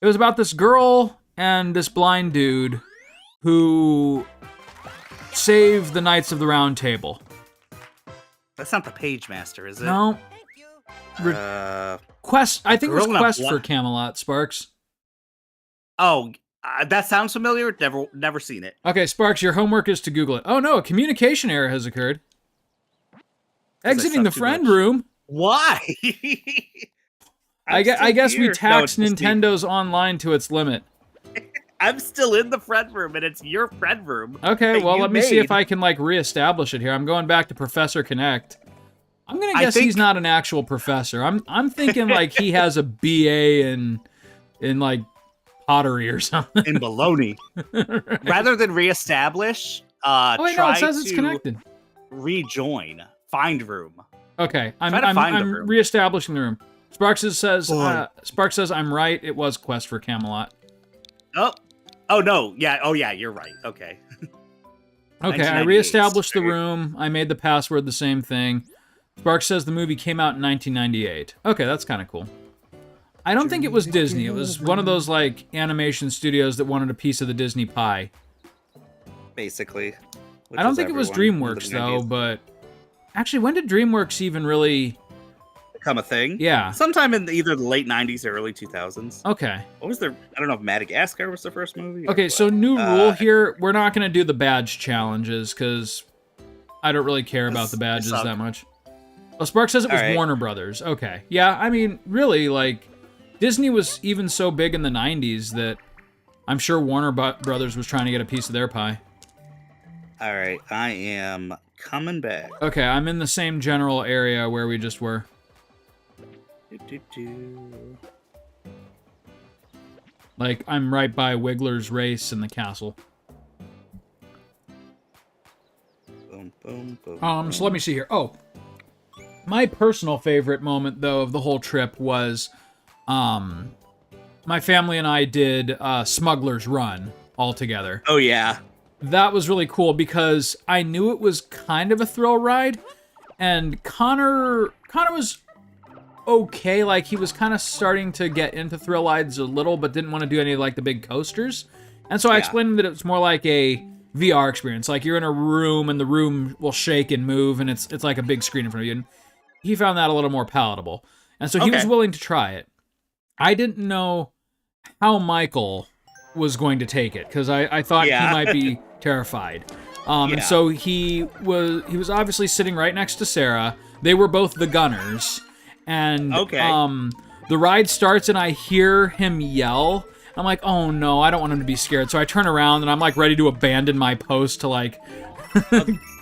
[SPEAKER 1] It was about this girl and this blind dude who saved the Knights of the Round Table.
[SPEAKER 2] That's not the Page Master, is it?
[SPEAKER 1] No. Quest. I think it was Quest for Camelot, Sparks.
[SPEAKER 2] Oh, that sounds familiar. Never seen it.
[SPEAKER 1] Okay, Sparks, your homework is to Google it. Oh no, a communication error has occurred. Exiting the friend room.
[SPEAKER 2] Why?
[SPEAKER 1] I guess we taxed Nintendo's online to its limit.
[SPEAKER 2] I'm still in the friend room, and it's your friend room.
[SPEAKER 1] Okay, well, let me see if I can like reestablish it here. I'm going back to Professor Connect. I'm gonna guess he's not an actual professor. I'm thinking like he has a BA in like pottery or something.
[SPEAKER 2] In baloney. Rather than reestablish,
[SPEAKER 1] it says it's connected.
[SPEAKER 2] Rejoin. Find room.
[SPEAKER 1] Okay, I'm reestablishing the room. Sparks says I'm right. It was Quest for Camelot.
[SPEAKER 2] Oh no. Yeah. Oh yeah. You're right. Okay.
[SPEAKER 1] Okay. I reestablished the room. I made the password the same thing. Sparks says the movie came out in 1998. Okay, that's kind of cool. I don't think it was Disney. It was one of those like animation studios that wanted a piece of the Disney pie.
[SPEAKER 2] Basically.
[SPEAKER 1] I don't think it was DreamWorks though, but actually, when did DreamWorks even really
[SPEAKER 2] become a thing?
[SPEAKER 1] Yeah.
[SPEAKER 2] Sometime in either the late 90s or early 2000s.
[SPEAKER 1] Okay.
[SPEAKER 2] What was their... I don't know if Madagascar was the first movie.
[SPEAKER 1] Okay, so new rule here. We're not going to do the badge challenges because I don't really care about the badges that much. Oh, Spark says it was Warner Brothers. Okay. Yeah, I mean, really, like, Disney was even so big in the 90s that I'm sure Warner Brothers was trying to get a piece of their pie.
[SPEAKER 2] All right, I am coming back.
[SPEAKER 1] Okay, I'm in the same general area where we just were. Like, I'm right by Wiggler's Race in the castle.
[SPEAKER 2] Boom, boom, boom.
[SPEAKER 1] So let me see here. Oh, my personal favorite moment, though, of the whole trip was, my family and I did Smuggler's Run all together.
[SPEAKER 2] Oh, yeah.
[SPEAKER 1] That was really cool because I knew it was kind of a thrill ride, and Connor was okay. Like, he was kind of starting to get into thrill rides a little, but didn't want to do any, like, the big coasters. And so I explained to him that it was more like a VR experience. Like, you're in a room, and the room will shake and move, and it's like a big screen in front of you. And he found that a little more palatable. And so he was willing to try it. I didn't know how Michael was going to take it, because I thought he might be terrified. And so he was obviously sitting right next to Sarah. They were both the gunners. And the ride starts, and I hear him yell. I'm like, oh no, I don't want him to be scared. So I turn around, and I'm like ready to abandon my post to like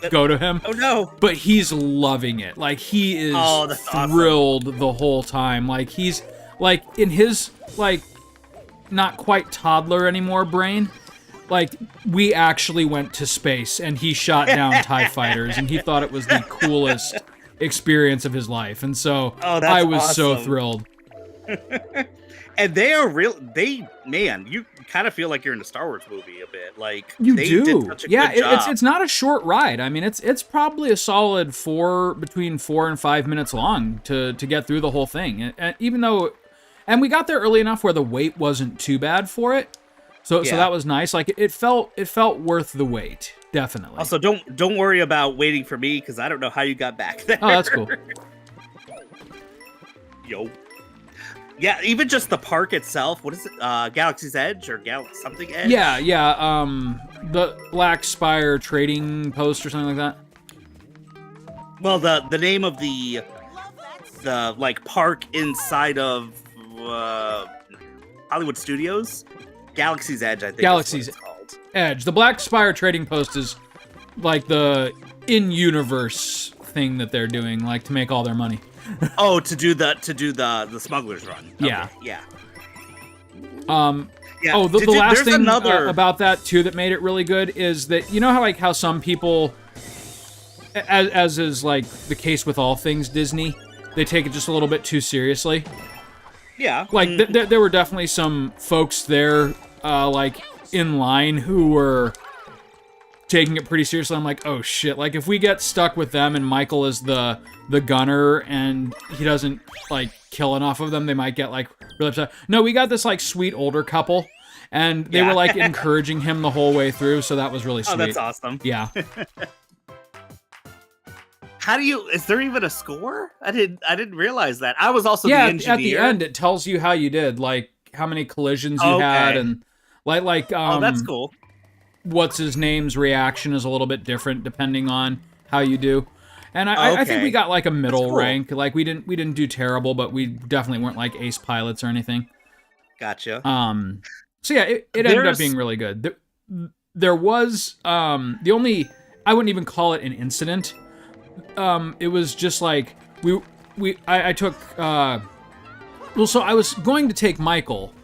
[SPEAKER 1] go to him.
[SPEAKER 2] Oh no.
[SPEAKER 1] But he's loving it. Like, he is thrilled the whole time. Like, he's like in his like not quite toddler anymore brain. Like, we actually went to space, and he shot down TIE fighters, and he thought it was the coolest experience of his life. And so I was so thrilled.
[SPEAKER 2] And they are man, you kind of feel like you're in a Star Wars movie a bit. Like,
[SPEAKER 1] you
[SPEAKER 2] they
[SPEAKER 1] do.
[SPEAKER 2] Did such a good job.
[SPEAKER 1] It's not a short ride. I mean, it's probably a solid between 4 and 5 minutes long to get through the whole thing. And even though, and we got there early enough where the wait wasn't too bad for it. So that was nice. Like, it felt worth the wait, definitely.
[SPEAKER 2] Also, don't worry about waiting for me, because I don't know how you got back there.
[SPEAKER 1] Oh, that's cool.
[SPEAKER 2] Yo. Yeah, even just the park itself. What is it? Galaxy's Edge or something Edge?
[SPEAKER 1] Yeah. The Black Spire Trading Post or something like that.
[SPEAKER 2] Well, the name of the like park inside of Hollywood Studios, Galaxy's Edge, I think.
[SPEAKER 1] Galaxy's
[SPEAKER 2] is what it's called.
[SPEAKER 1] Edge. The Black Spire Trading Post is like the in-universe thing that they're doing, like to make all their money.
[SPEAKER 2] Oh, to do the Smuggler's Run. Okay,
[SPEAKER 1] yeah.
[SPEAKER 2] Yeah.
[SPEAKER 1] The last thing about that too that made it really good is that, you know how some people, as is like the case with all things Disney, they take it just a little bit too seriously.
[SPEAKER 2] Yeah.
[SPEAKER 1] Like there were definitely some folks there, like in line, who were taking it pretty seriously. I'm like, oh shit! Like, if we get stuck with them and Michael is the gunner and he doesn't like kill enough of them, they might get like really upset. No, we got this like sweet older couple, and they were like encouraging him the whole way through, so that was really sweet.
[SPEAKER 2] Oh, that's awesome.
[SPEAKER 1] Yeah.
[SPEAKER 2] Is there even a score? I didn't realize that. I was also the engineer.
[SPEAKER 1] At the end it tells you how you did, like how many collisions you had, and like
[SPEAKER 2] oh, that's cool.
[SPEAKER 1] What's his name's reaction is a little bit different depending on how you do. And I think we got like a middle rank. Like, we didn't do terrible, but we definitely weren't like ace pilots or anything.
[SPEAKER 2] Gotcha.
[SPEAKER 1] So yeah, it ended up being really good. There was the only, I wouldn't even call it an incident. It was just like I took so I was going to take Michael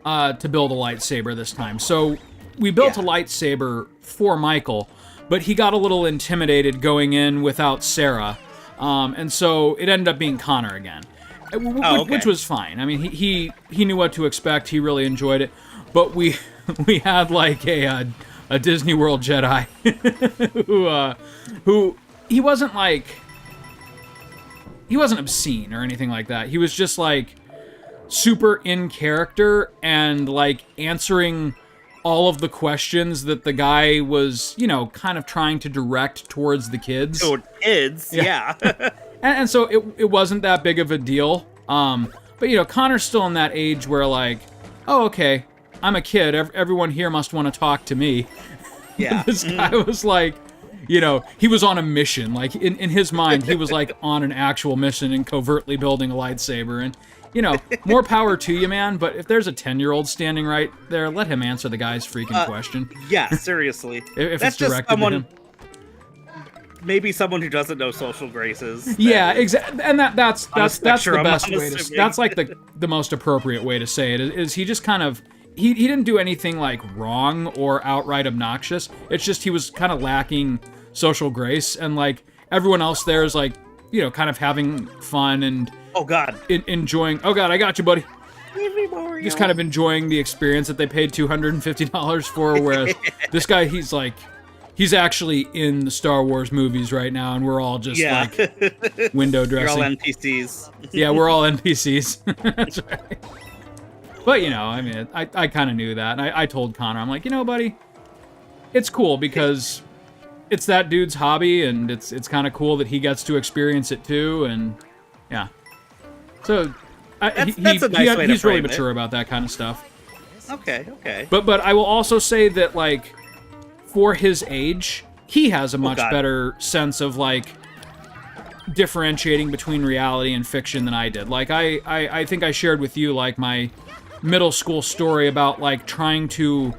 [SPEAKER 1] to build a lightsaber this time. So we built a lightsaber for Michael, but he got a little intimidated going in without Sarah, and so it ended up being Connor again, which was fine. I mean, he knew what to expect. He really enjoyed it, but we had like a Disney World Jedi who he wasn't obscene or anything like that. He was just like super in character and like answering all of the questions that the guy was, kind of trying to direct towards the kids.
[SPEAKER 2] Toward kids, yeah.
[SPEAKER 1] and so it wasn't that big of a deal. But, Connor's still in that age where, like, oh, okay, I'm a kid. Everyone here must want to talk to me.
[SPEAKER 2] Yeah.
[SPEAKER 1] This guy was like, he was on a mission. Like, in his mind, he was, like, on an actual mission and covertly building a lightsaber. And, more power to you, man. But if there's a 10-year-old standing right there, let him answer the guy's freaking question.
[SPEAKER 2] Yeah, seriously.
[SPEAKER 1] if that's it's directed to him.
[SPEAKER 2] Maybe someone who doesn't know social graces.
[SPEAKER 1] Yeah, exactly. And that's the best way to... That's, like, the most appropriate way to say it, is he just kind of... He didn't do anything, like, wrong or outright obnoxious. It's just he was kind of lacking social grace, and, like, everyone else there is, like, kind of having fun and...
[SPEAKER 2] Oh, God.
[SPEAKER 1] Enjoying... Oh, God, I got you, buddy. Just kind of enjoying the experience that they paid $250 for, whereas this guy, he's actually in the Star Wars movies right now, and we're all just, like, window dressing.
[SPEAKER 2] We're all NPCs.
[SPEAKER 1] Yeah, we're all NPCs. That's right. But, I mean, I kind of knew that. And I told Connor, I'm like, buddy, it's cool because it's that dude's hobby, and it's kind of cool that he gets to experience it too, and yeah. So,
[SPEAKER 2] that's a nice way to
[SPEAKER 1] he's really
[SPEAKER 2] frame
[SPEAKER 1] mature
[SPEAKER 2] it.
[SPEAKER 1] About that kind of stuff.
[SPEAKER 2] Okay.
[SPEAKER 1] But I will also say that, like, for his age, he has a much better sense of, like, differentiating between reality and fiction than I did. Like, I think I shared with you, like, my middle school story about, like, trying to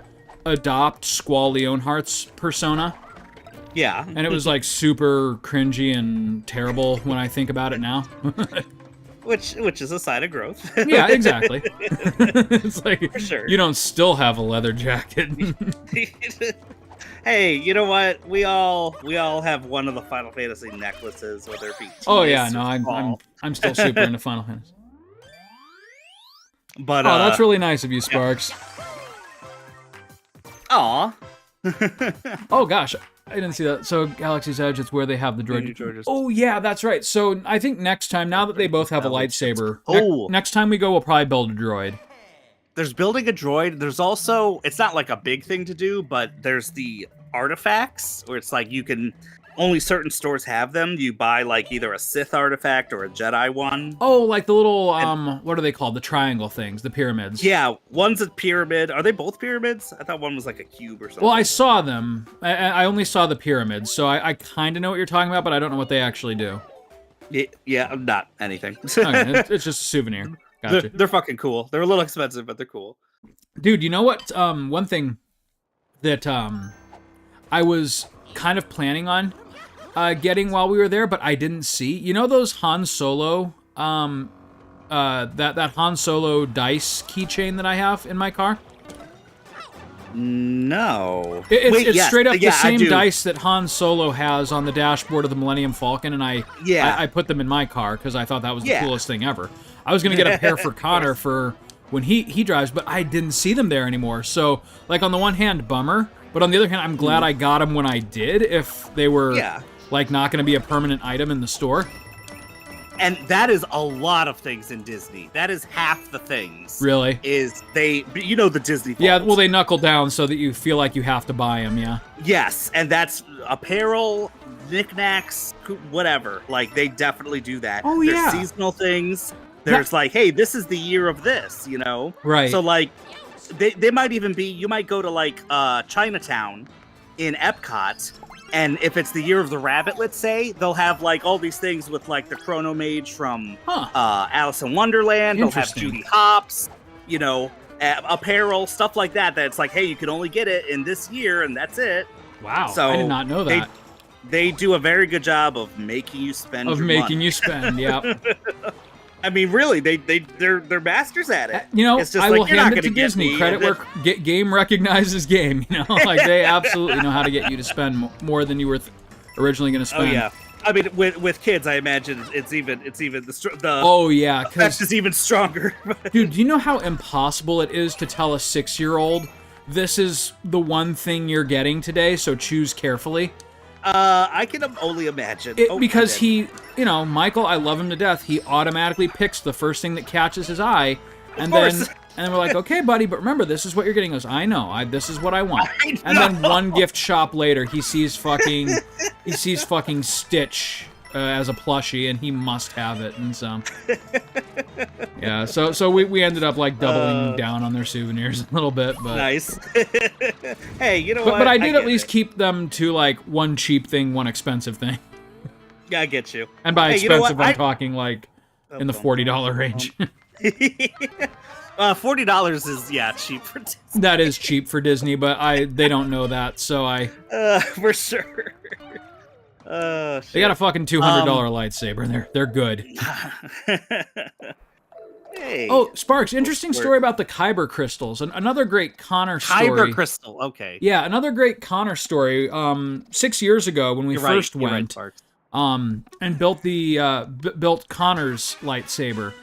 [SPEAKER 1] adopt Squall Leonhardt's persona.
[SPEAKER 2] Yeah.
[SPEAKER 1] And it was, like, super cringy and terrible when I think about it now.
[SPEAKER 2] Which is a sign of growth.
[SPEAKER 1] Yeah, exactly. It's like,
[SPEAKER 2] for sure.
[SPEAKER 1] You don't still have a leather jacket.
[SPEAKER 2] Hey, you know what? We all have one of the Final Fantasy necklaces, whether it be.
[SPEAKER 1] Oh yeah, no, I'm still super into Final Fantasy.
[SPEAKER 2] But
[SPEAKER 1] that's really nice of you, Sparks.
[SPEAKER 2] Aw.
[SPEAKER 1] Oh gosh, I didn't see that. So Galaxy's Edge, it's where they have the droid. Oh yeah, that's right. So I think next time, now that they both have a lightsaber, next time we go, we'll probably build a droid.
[SPEAKER 2] There's building a droid. There's also, it's not like a big thing to do, but there's the artifacts where it's like you can, only certain stores have them. You buy like either a Sith artifact or a Jedi one.
[SPEAKER 1] Oh, like the little, what are they called? The triangle things, the pyramids.
[SPEAKER 2] Yeah, one's a pyramid. Are they both pyramids? I thought one was like a cube or something.
[SPEAKER 1] Well, I saw them. I only saw the pyramids, so I kind of know what you're talking about, but I don't know what they actually do.
[SPEAKER 2] Yeah, not anything.
[SPEAKER 1] Okay, it's just a souvenir. Gotcha.
[SPEAKER 2] They're fucking cool. They're a little expensive, but they're cool.
[SPEAKER 1] Dude, you know what? One thing that I was kind of planning on getting while we were there, but I didn't see. You know those Han Solo, that Han Solo dice keychain that I have in my car?
[SPEAKER 2] No.
[SPEAKER 1] It's yes, straight up the same dice that Han Solo has on the dashboard of the Millennium Falcon, and I put them in my car because I thought that was the coolest thing ever. I was going to get a pair for Connor for when he drives, but I didn't see them there anymore. So, like, on the one hand, bummer, but on the other hand, I'm glad I got them when I did, if they were, like, not going to be a permanent item in the store.
[SPEAKER 2] And that is a lot of things in Disney. That is half the things.
[SPEAKER 1] Really?
[SPEAKER 2] Is the Disney vault.
[SPEAKER 1] Yeah, well, they knuckle down so that you feel like you have to buy them, yeah.
[SPEAKER 2] Yes, and that's apparel, knickknacks, whatever. Like, they definitely do that.
[SPEAKER 1] Oh, yeah.
[SPEAKER 2] There's seasonal things. There's like, hey, this is the year of this, you know?
[SPEAKER 1] Right.
[SPEAKER 2] So, like, they might even be, you might go to, like, Chinatown in Epcot, and if it's the year of the rabbit, let's say, they'll have, like, all these things with, like, the Chrono Mage from Alice in Wonderland. They'll have Judy Hopps, you know, apparel, stuff like that. That's like, hey, you can only get it in this year, and that's it.
[SPEAKER 1] Wow,
[SPEAKER 2] so
[SPEAKER 1] I did not know that.
[SPEAKER 2] They do a very good job of making you spend your money.
[SPEAKER 1] You spend, yeah.
[SPEAKER 2] I mean, really, they're masters at it.
[SPEAKER 1] You know,
[SPEAKER 2] it's just
[SPEAKER 1] I
[SPEAKER 2] like,
[SPEAKER 1] will hand it to Disney. Credit where game recognizes game. You know, like they absolutely know how to get you to spend more than you were originally going to spend.
[SPEAKER 2] Oh yeah, I mean, with kids, I imagine it's even the
[SPEAKER 1] oh yeah,
[SPEAKER 2] that's just even stronger.
[SPEAKER 1] Dude, do you know how impossible it is to tell a 6-year-old this is the one thing you're getting today, so choose carefully?
[SPEAKER 2] I can only imagine.
[SPEAKER 1] Because he, you know, Michael, I love him to death. He automatically picks the first thing that catches his eye, and then we're like, okay, buddy, but remember, this is what you're getting. He goes, I know, this is what I want. And then one gift shop later, he sees fucking Stitch as a plushie, and he must have it. And so, yeah. So we ended up like doubling down on their souvenirs a little bit. But
[SPEAKER 2] nice. Hey, you know what?
[SPEAKER 1] But I did at least keep them to like one cheap thing, one expensive thing.
[SPEAKER 2] Yeah, I get you.
[SPEAKER 1] And by expensive, I'm talking like in the $40 range.
[SPEAKER 2] $40 is cheap for Disney.
[SPEAKER 1] That is cheap for Disney, but they don't know that, so
[SPEAKER 2] for sure.
[SPEAKER 1] They got a fucking $200 lightsaber. They're good.
[SPEAKER 2] Hey.
[SPEAKER 1] Oh, Sparks, interesting story about the Kyber crystals. Another great Connor story.
[SPEAKER 2] Kyber crystal, okay.
[SPEAKER 1] Yeah, another great Connor story. 6 years ago when we first went, and built built Connor's lightsaber.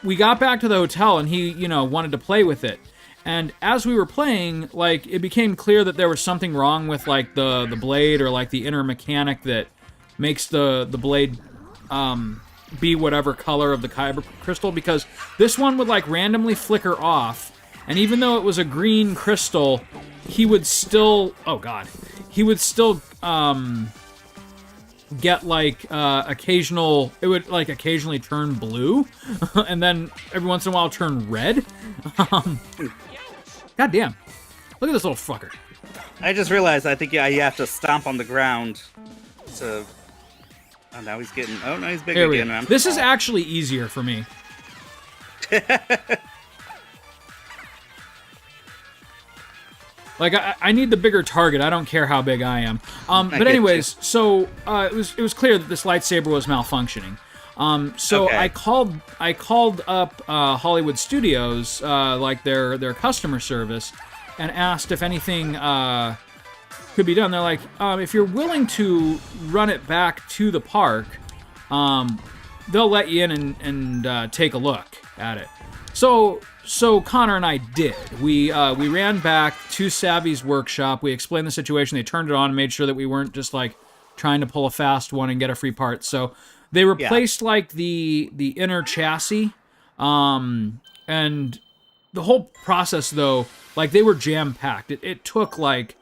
[SPEAKER 1] We got back to the hotel and he, wanted to play with it. And as we were playing, like, it became clear that there was something wrong with, like, the blade or, like, the inner mechanic that makes the blade, be whatever color of the Kyber crystal, because this one would, like, randomly flicker off, and even though it was a green crystal, he would still, get like it would like occasionally turn blue and then every once in a while turn red. God damn, look at this little fucker.
[SPEAKER 2] I just realized I think you have to stomp on the ground to now he's getting he's big again.
[SPEAKER 1] This is actually easier for me. Like, I need the bigger target. I don't care how big I am. But anyways, so it was clear that this lightsaber was malfunctioning. Okay. I called up Hollywood Studios, like their customer service, and asked if anything could be done. They're like, if you're willing to run it back to the park, they'll let you in and take a look at it. So Connor and I did. We ran back to Savvy's workshop. We explained the situation. They turned it on and made sure that we weren't just like trying to pull a fast one and get a free part. So they replaced like the inner chassis, and the whole process though, like they were jam packed. It took like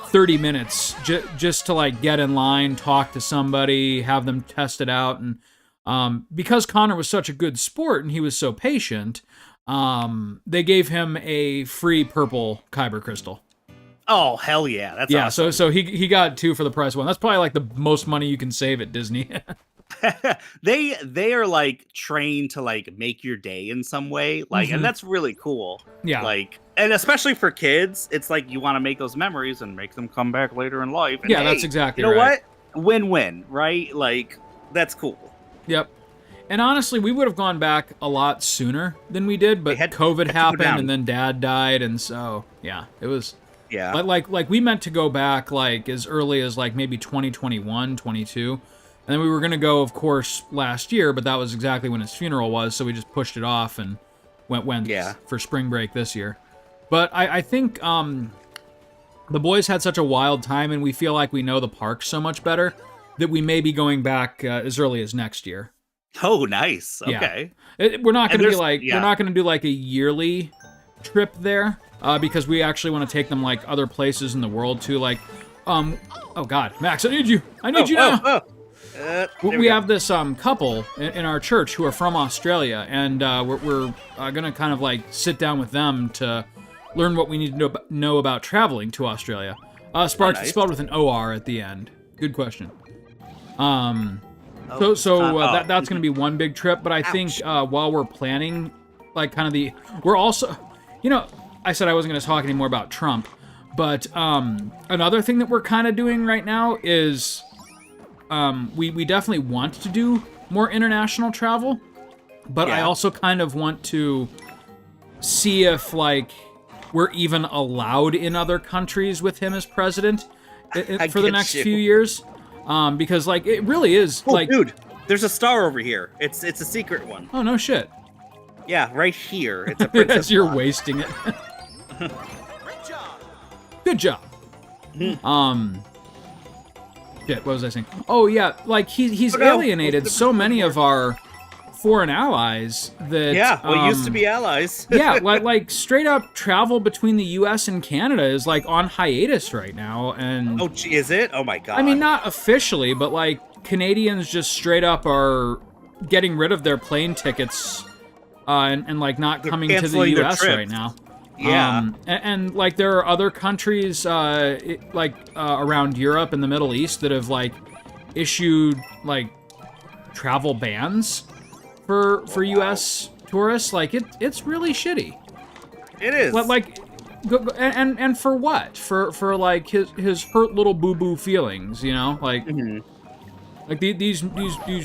[SPEAKER 1] 30 minutes just to like get in line, talk to somebody, have them test it out, and because Connor was such a good sport and he was so patient, they gave him a free purple Kyber crystal.
[SPEAKER 2] Oh, hell yeah. That's awesome.
[SPEAKER 1] So he got 2 for the price of 1. That's probably like the most money you can save at Disney.
[SPEAKER 2] They are like trained to like make your day in some way, like, and that's really cool.
[SPEAKER 1] Yeah.
[SPEAKER 2] Like, and especially for kids, it's like you want to make those memories and make them come back later in life. And
[SPEAKER 1] yeah, that's exactly
[SPEAKER 2] right. You know
[SPEAKER 1] right.
[SPEAKER 2] what? Win-win, right? Like, that's cool.
[SPEAKER 1] Yep. And honestly, we would have gone back a lot sooner than we did, but COVID happened and then Dad died, and so yeah, it was.
[SPEAKER 2] Yeah.
[SPEAKER 1] Like we meant to go back like as early as like maybe 2021, 22. And then we were going to go, of course, last year, but that was exactly when his funeral was, so we just pushed it off and went for spring break this year. But I think the boys had such a wild time, and we feel like we know the park so much better that we may be going back as early as next year.
[SPEAKER 2] Oh, nice. Okay.
[SPEAKER 1] Yeah. We're not going to be like we're not going to do like a yearly trip there because we actually want to take them like other places in the world too. Like, oh God, Max, I need you now. We have this couple in our church who are from Australia, and we're gonna kind of like sit down with them to learn what we need to know about traveling to Australia. Sparks is spelled with an O-R at the end. Good question. That's gonna be one big trip, but I think while we're planning, like we're also, I said I wasn't gonna talk anymore about Trump, but another thing that we're kind of doing right now is we definitely want to do more international travel, but I also kind of want to see if like we're even allowed in other countries with him as president for the next few years. Because like it really is
[SPEAKER 2] dude, there's a star over here. It's a secret one.
[SPEAKER 1] Oh no shit.
[SPEAKER 2] Yeah, right here. It's a princess.
[SPEAKER 1] As you're wasting it. Good job. Shit, what was I saying? Oh yeah, like he's alienated so many of our foreign allies that
[SPEAKER 2] used to be allies.
[SPEAKER 1] like straight up travel between the U.S. and Canada is like on hiatus right now, and
[SPEAKER 2] is it? Oh my God.
[SPEAKER 1] I mean, not officially, but like Canadians just straight up are getting rid of their plane tickets and like not coming to the U.S. right now.
[SPEAKER 2] Yeah.
[SPEAKER 1] And like there are other countries around Europe and the Middle East that have like issued like travel bans for U.S. tourists. Like it's really shitty.
[SPEAKER 2] It is.
[SPEAKER 1] Like, and for what? For like his hurt little boo-boo feelings, you know? Like, like these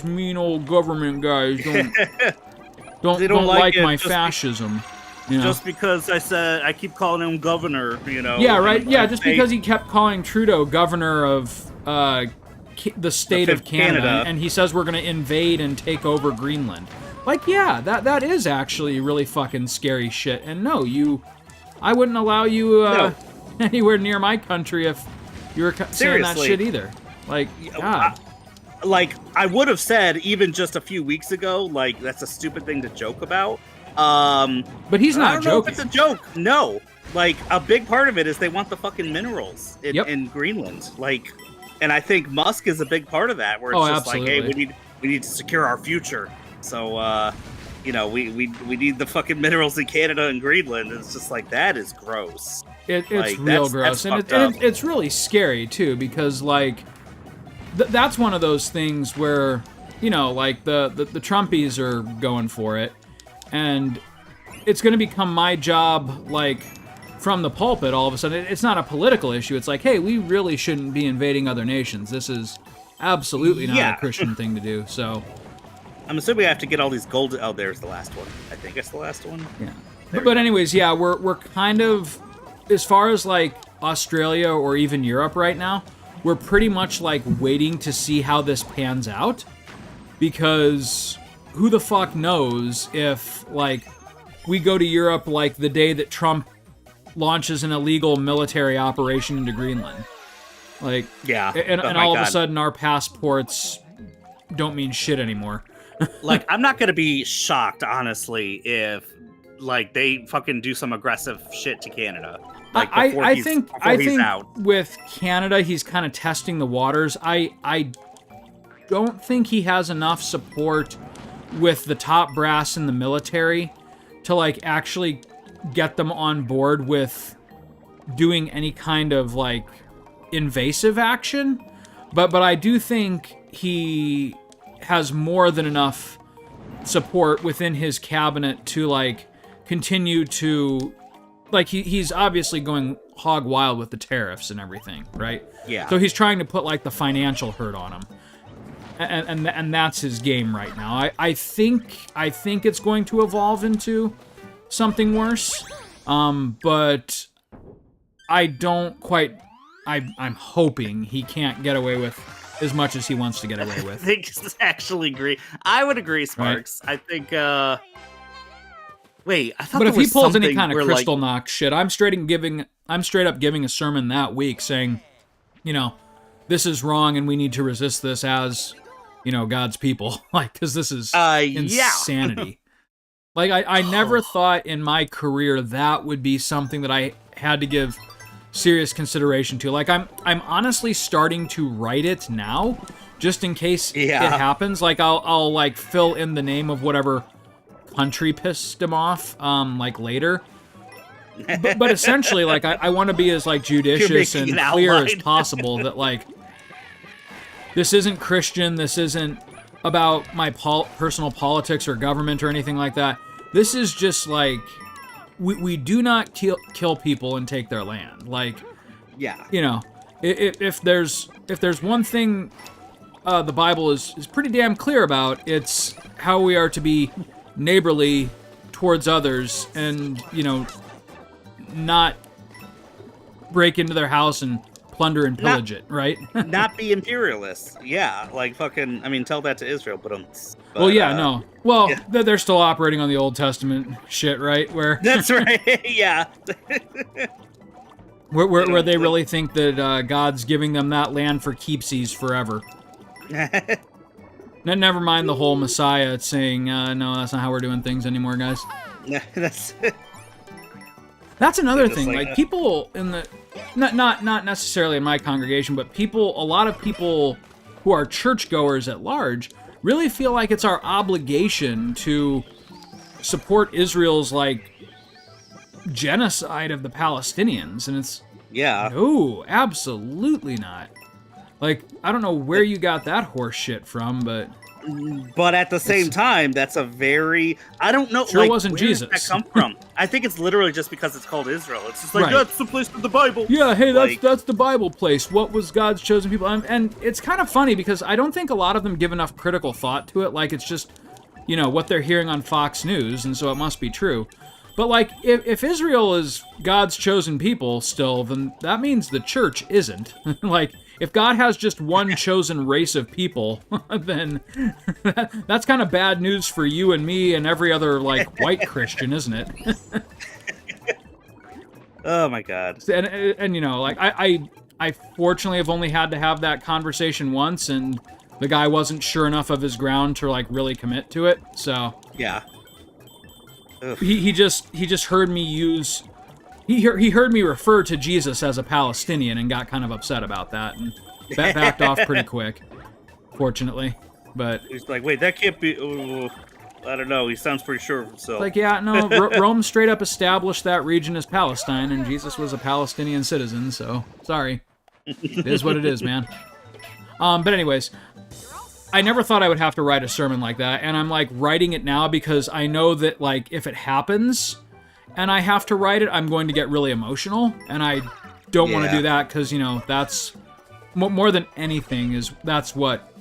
[SPEAKER 1] mean old government guys don't like my fascism. You know?
[SPEAKER 2] Just because I keep calling him governor, you know.
[SPEAKER 1] Yeah, right. Yeah, just because he kept calling Trudeau governor of the state of Canada, and he says we're going to invade and take over Greenland. Like, yeah, that is actually really fucking scary shit. And no, I wouldn't allow you anywhere near my country if you were saying that shit either. Like, God.
[SPEAKER 2] Like, I would have said even just a few weeks ago, like, that's a stupid thing to joke about.
[SPEAKER 1] But he's not joking.
[SPEAKER 2] I don't know if it's a joke. No. Like, a big part of it is they want the fucking minerals in Greenland. Like, and I think Musk is a big part of that, where it's just
[SPEAKER 1] absolutely.
[SPEAKER 2] like, hey, we need to secure our future. So, you know, we need the fucking minerals in Canada and Greenland. It's just like, that is gross.
[SPEAKER 1] It's like, real gross. And it's really scary, too, because, like, that's one of those things where, you know, like, the Trumpies are going for it. And it's going to become my job, like, from the pulpit all of a sudden. It's not a political issue. It's like, hey, we really shouldn't be invading other nations. This is absolutely not a Christian thing to do, so...
[SPEAKER 2] I'm assuming I have to get all these gold... Oh, there's the last one. I think it's the last one.
[SPEAKER 1] Yeah. But anyways, yeah, we're kind of... As far as, like, Australia or even Europe right now, we're pretty much, like, waiting to see how this pans out. Because who the fuck knows if, like, we go to Europe, like, the day that Trump launches an illegal military operation into Greenland. Like...
[SPEAKER 2] Yeah.
[SPEAKER 1] And all of a sudden our passports don't mean shit anymore.
[SPEAKER 2] Like, I'm not gonna be shocked, honestly, if like they fucking do some aggressive shit to Canada. Like, I think
[SPEAKER 1] out. With Canada, he's kind of testing the waters. I don't think he has enough support with the top brass in the military to like actually get them on board with doing any kind of like invasive action. But I do think he has more than enough support within his cabinet to like continue to like he's obviously going hog wild with the tariffs and everything, right?
[SPEAKER 2] Yeah.
[SPEAKER 1] So he's trying to put like the financial hurt on him. And that's his game right now. I think it's going to evolve into something worse. But I don't quite I'm hoping he can't get away with as much as he wants to get away with.
[SPEAKER 2] I actually agree. I would agree, Sparks. Right. I think, wait, I thought
[SPEAKER 1] but if he pulls any kind of crystal knock shit, I'm straight up giving a sermon that week saying, you know, this is wrong and we need to resist this as, you know, God's people. Like, because this is insanity. Like, I never thought in my career that would be something that I had to give serious consideration to. Like, I'm honestly starting to write it now, just in case it happens. Like, I'll like fill in the name of whatever country pissed him off, like later. But essentially, like, I want to be as like judicious and clear as possible that like this isn't Christian. This isn't about my personal politics or government or anything like that. This is just like. We do not kill people and take their land. Like,
[SPEAKER 2] yeah,
[SPEAKER 1] you know, if there's one thing the Bible is pretty damn clear about, it's how we are to be neighborly towards others and, you know, not break into their house and plunder and pillage it, right?
[SPEAKER 2] Not be imperialists. Yeah, like fucking, I mean, tell that to Israel, but
[SPEAKER 1] well, yeah, no. Well, yeah. They're still operating on the Old Testament shit, right? Where
[SPEAKER 2] that's right, yeah.
[SPEAKER 1] where they really think that God's giving them that land for keepsies forever. Never mind the whole Messiah saying, no, that's not how we're doing things anymore, guys. That's another thing. Like people in the not necessarily in my congregation, but a lot of people who are churchgoers at large, really feel like it's our obligation to support Israel's, like, genocide of the Palestinians. And it's...
[SPEAKER 2] Yeah.
[SPEAKER 1] No, absolutely not. Like, I don't know where you got that horse shit from, but...
[SPEAKER 2] But at the same time, that's a very... I don't know,
[SPEAKER 1] sure
[SPEAKER 2] like,
[SPEAKER 1] wasn't
[SPEAKER 2] where
[SPEAKER 1] Jesus.
[SPEAKER 2] does that come from? I think it's literally just because it's called Israel. It's just like, that's the place for the Bible.
[SPEAKER 1] Yeah, hey,
[SPEAKER 2] like,
[SPEAKER 1] that's the Bible place. What was God's chosen people? And it's kind of funny because I don't think a lot of them give enough critical thought to it. Like, it's just, you know, what they're hearing on Fox News, and so it must be true. But, like, if Israel is God's chosen people still, then that means the church isn't. Like, if God has just one chosen race of people, then that's kind of bad news for you and me and every other, like, white Christian, isn't it?
[SPEAKER 2] Oh, my God.
[SPEAKER 1] And you know, like, I fortunately have only had to have that conversation once, and the guy wasn't sure enough of his ground to, like, really commit to it, so...
[SPEAKER 2] Yeah.
[SPEAKER 1] He just heard me use... He heard me refer to Jesus as a Palestinian and got kind of upset about that and backed off pretty quick, fortunately. But
[SPEAKER 2] he's like, wait, that can't be... I don't know. He sounds pretty sure of himself.
[SPEAKER 1] Like, yeah, no, Rome straight up established that region as Palestine, and Jesus was a Palestinian citizen, so sorry. It is what it is, man. But anyways... I never thought I would have to write a sermon like that, and I'm, like, writing it now because I know that, like, if it happens and I have to write it, I'm going to get really emotional, and I don't want to do that because, you know, that's, more than anything, that's what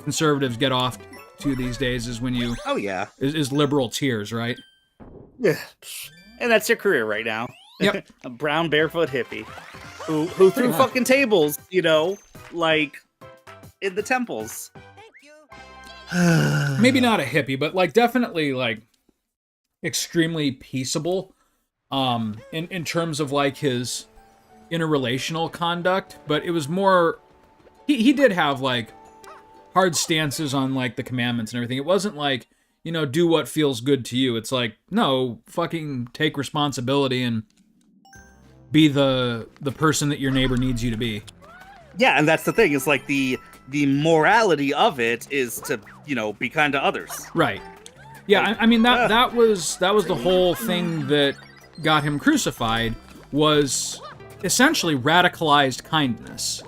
[SPEAKER 1] conservatives get off to these days, is when you...
[SPEAKER 2] Oh, yeah.
[SPEAKER 1] Is liberal tears, right?
[SPEAKER 2] Yeah. And that's your career right now.
[SPEAKER 1] Yep.
[SPEAKER 2] A brown, barefoot hippie who threw fucking tables, you know, like, in the temples.
[SPEAKER 1] Maybe not a hippie, but, like, definitely, like, extremely peaceable, in terms of, like, his interrelational conduct, but it was more, he did have, like, hard stances on, like, the commandments and everything. It wasn't like, you know, do what feels good to you. It's like, no, fucking take responsibility and be the person that your neighbor needs you to be.
[SPEAKER 2] Yeah, and that's the thing, is like the morality of it is to, you know, be kind to others.
[SPEAKER 1] Right. Yeah, like, I mean that was the whole thing that got him crucified, was essentially radicalized kindness.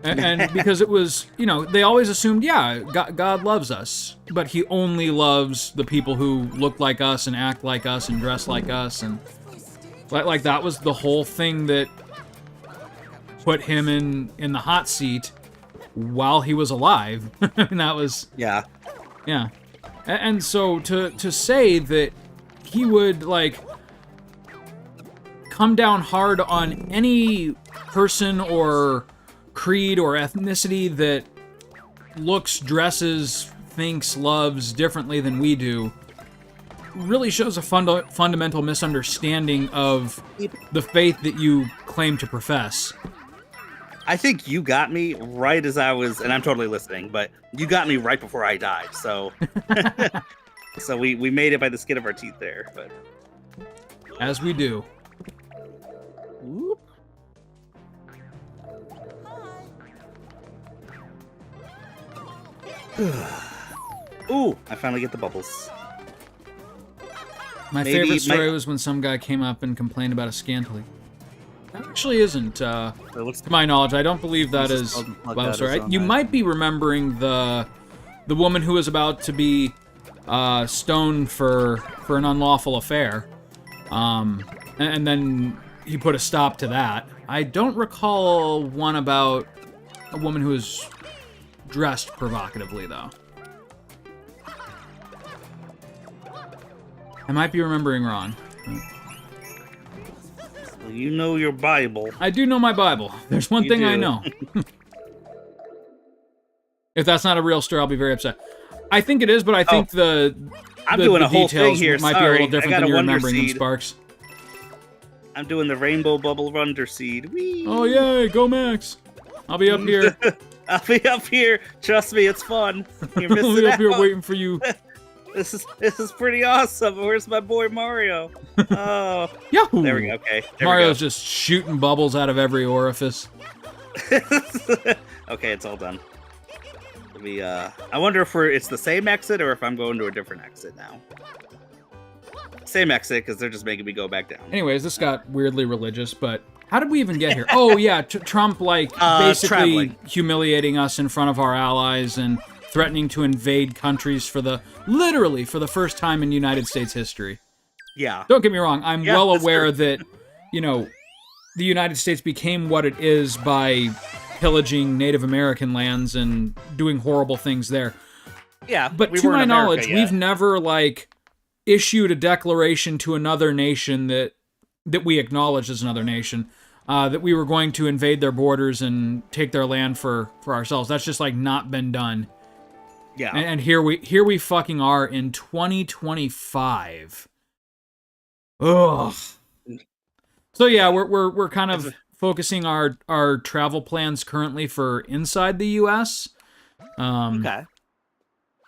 [SPEAKER 1] And because it was, you know, they always assumed, yeah, God loves us, but he only loves the people who look like us and act like us and dress like us, and like that was the whole thing that put him in the hot seat while he was alive. And that was... Yeah. And so to say that he would, like, come down hard on any person or creed or ethnicity that looks, dresses, thinks, loves differently than we do, really shows a fundamental misunderstanding of the faith that you claim to profess.
[SPEAKER 2] I think you got me right as I was, and I'm totally listening, but you got me right before I died, so... So we made it by the skin of our teeth there, but...
[SPEAKER 1] As we do.
[SPEAKER 2] Whoop. Ooh, I finally get the bubbles.
[SPEAKER 1] My favorite story was when some guy came up and complained about a scantily. That actually isn't, to my knowledge. I don't believe that is Bible story. You might be remembering the woman who was about to be stoned for an unlawful affair, and then he put a stop to that. I don't recall one about a woman who was dressed provocatively, though. I might be remembering wrong.
[SPEAKER 2] You know your Bible.
[SPEAKER 1] I do know my Bible. There's one thing I know. If that's not a real story, I'll be very upset. I think it is, but I think
[SPEAKER 2] I'm doing a whole thing here.
[SPEAKER 1] Might be a little different than you're remembering them, Sparks.
[SPEAKER 2] I'm doing the Rainbow Bubble Wonder Seed. Whee!
[SPEAKER 1] Oh, yay, go Max. I'll be up here.
[SPEAKER 2] I'll be up here. Trust me, it's fun. You're missing
[SPEAKER 1] I'll be up
[SPEAKER 2] out.
[SPEAKER 1] here waiting for you.
[SPEAKER 2] This is pretty awesome. Where's my boy Mario? Oh,
[SPEAKER 1] Yahoo!
[SPEAKER 2] There we go. Okay,
[SPEAKER 1] Mario's just shooting bubbles out of every orifice.
[SPEAKER 2] Okay, it's all done. me. I wonder if it's the same exit or if I'm going to a different exit now. Same exit, because they're just making me go back down.
[SPEAKER 1] Anyways, this got weirdly religious, but how did we even get here? Oh yeah, Trump basically
[SPEAKER 2] traveling.
[SPEAKER 1] humiliating us in front of our allies and threatening to invade countries literally for the first time in United States history.
[SPEAKER 2] Yeah.
[SPEAKER 1] Don't get me wrong, I'm well aware that, the United States became what it is by pillaging Native American lands and doing horrible things there.
[SPEAKER 2] Yeah.
[SPEAKER 1] But to my knowledge, we've never, issued a declaration to another nation that we acknowledged as another nation, that we were going to invade their borders and take their land for ourselves. That's just, not been done.
[SPEAKER 2] Yeah.
[SPEAKER 1] And here we fucking are in 2025. Ugh. So yeah, we're kind of focusing our travel plans currently for inside the U.S.
[SPEAKER 2] Okay.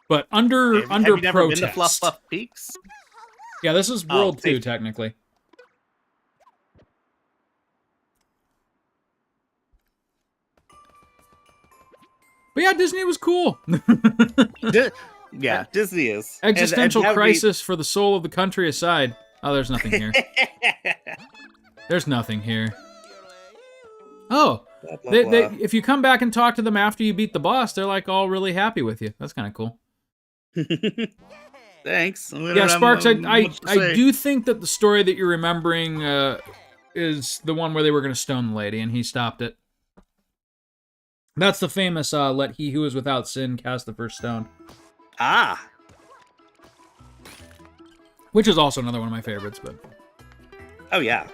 [SPEAKER 1] But under
[SPEAKER 2] have you never
[SPEAKER 1] protest.
[SPEAKER 2] been to Fluff Peaks?
[SPEAKER 1] Yeah, this is World 2 technically. But yeah, Disney was cool.
[SPEAKER 2] Yeah, Disney is.
[SPEAKER 1] Existential crisis for the soul of the country aside. Oh, there's nothing here. There's nothing here. Oh,
[SPEAKER 2] blah, blah, blah.
[SPEAKER 1] if you come back and talk to them after you beat the boss, they're all really happy with you. That's kind of cool.
[SPEAKER 2] Thanks.
[SPEAKER 1] Yeah, Sparks, I do think that the story that you're remembering is the one where they were going to stone the lady, and he stopped it. That's the famous let he who is without sin cast the first stone.
[SPEAKER 2] Ah.
[SPEAKER 1] Which is also another one of my favorites, but...
[SPEAKER 2] Oh, yeah.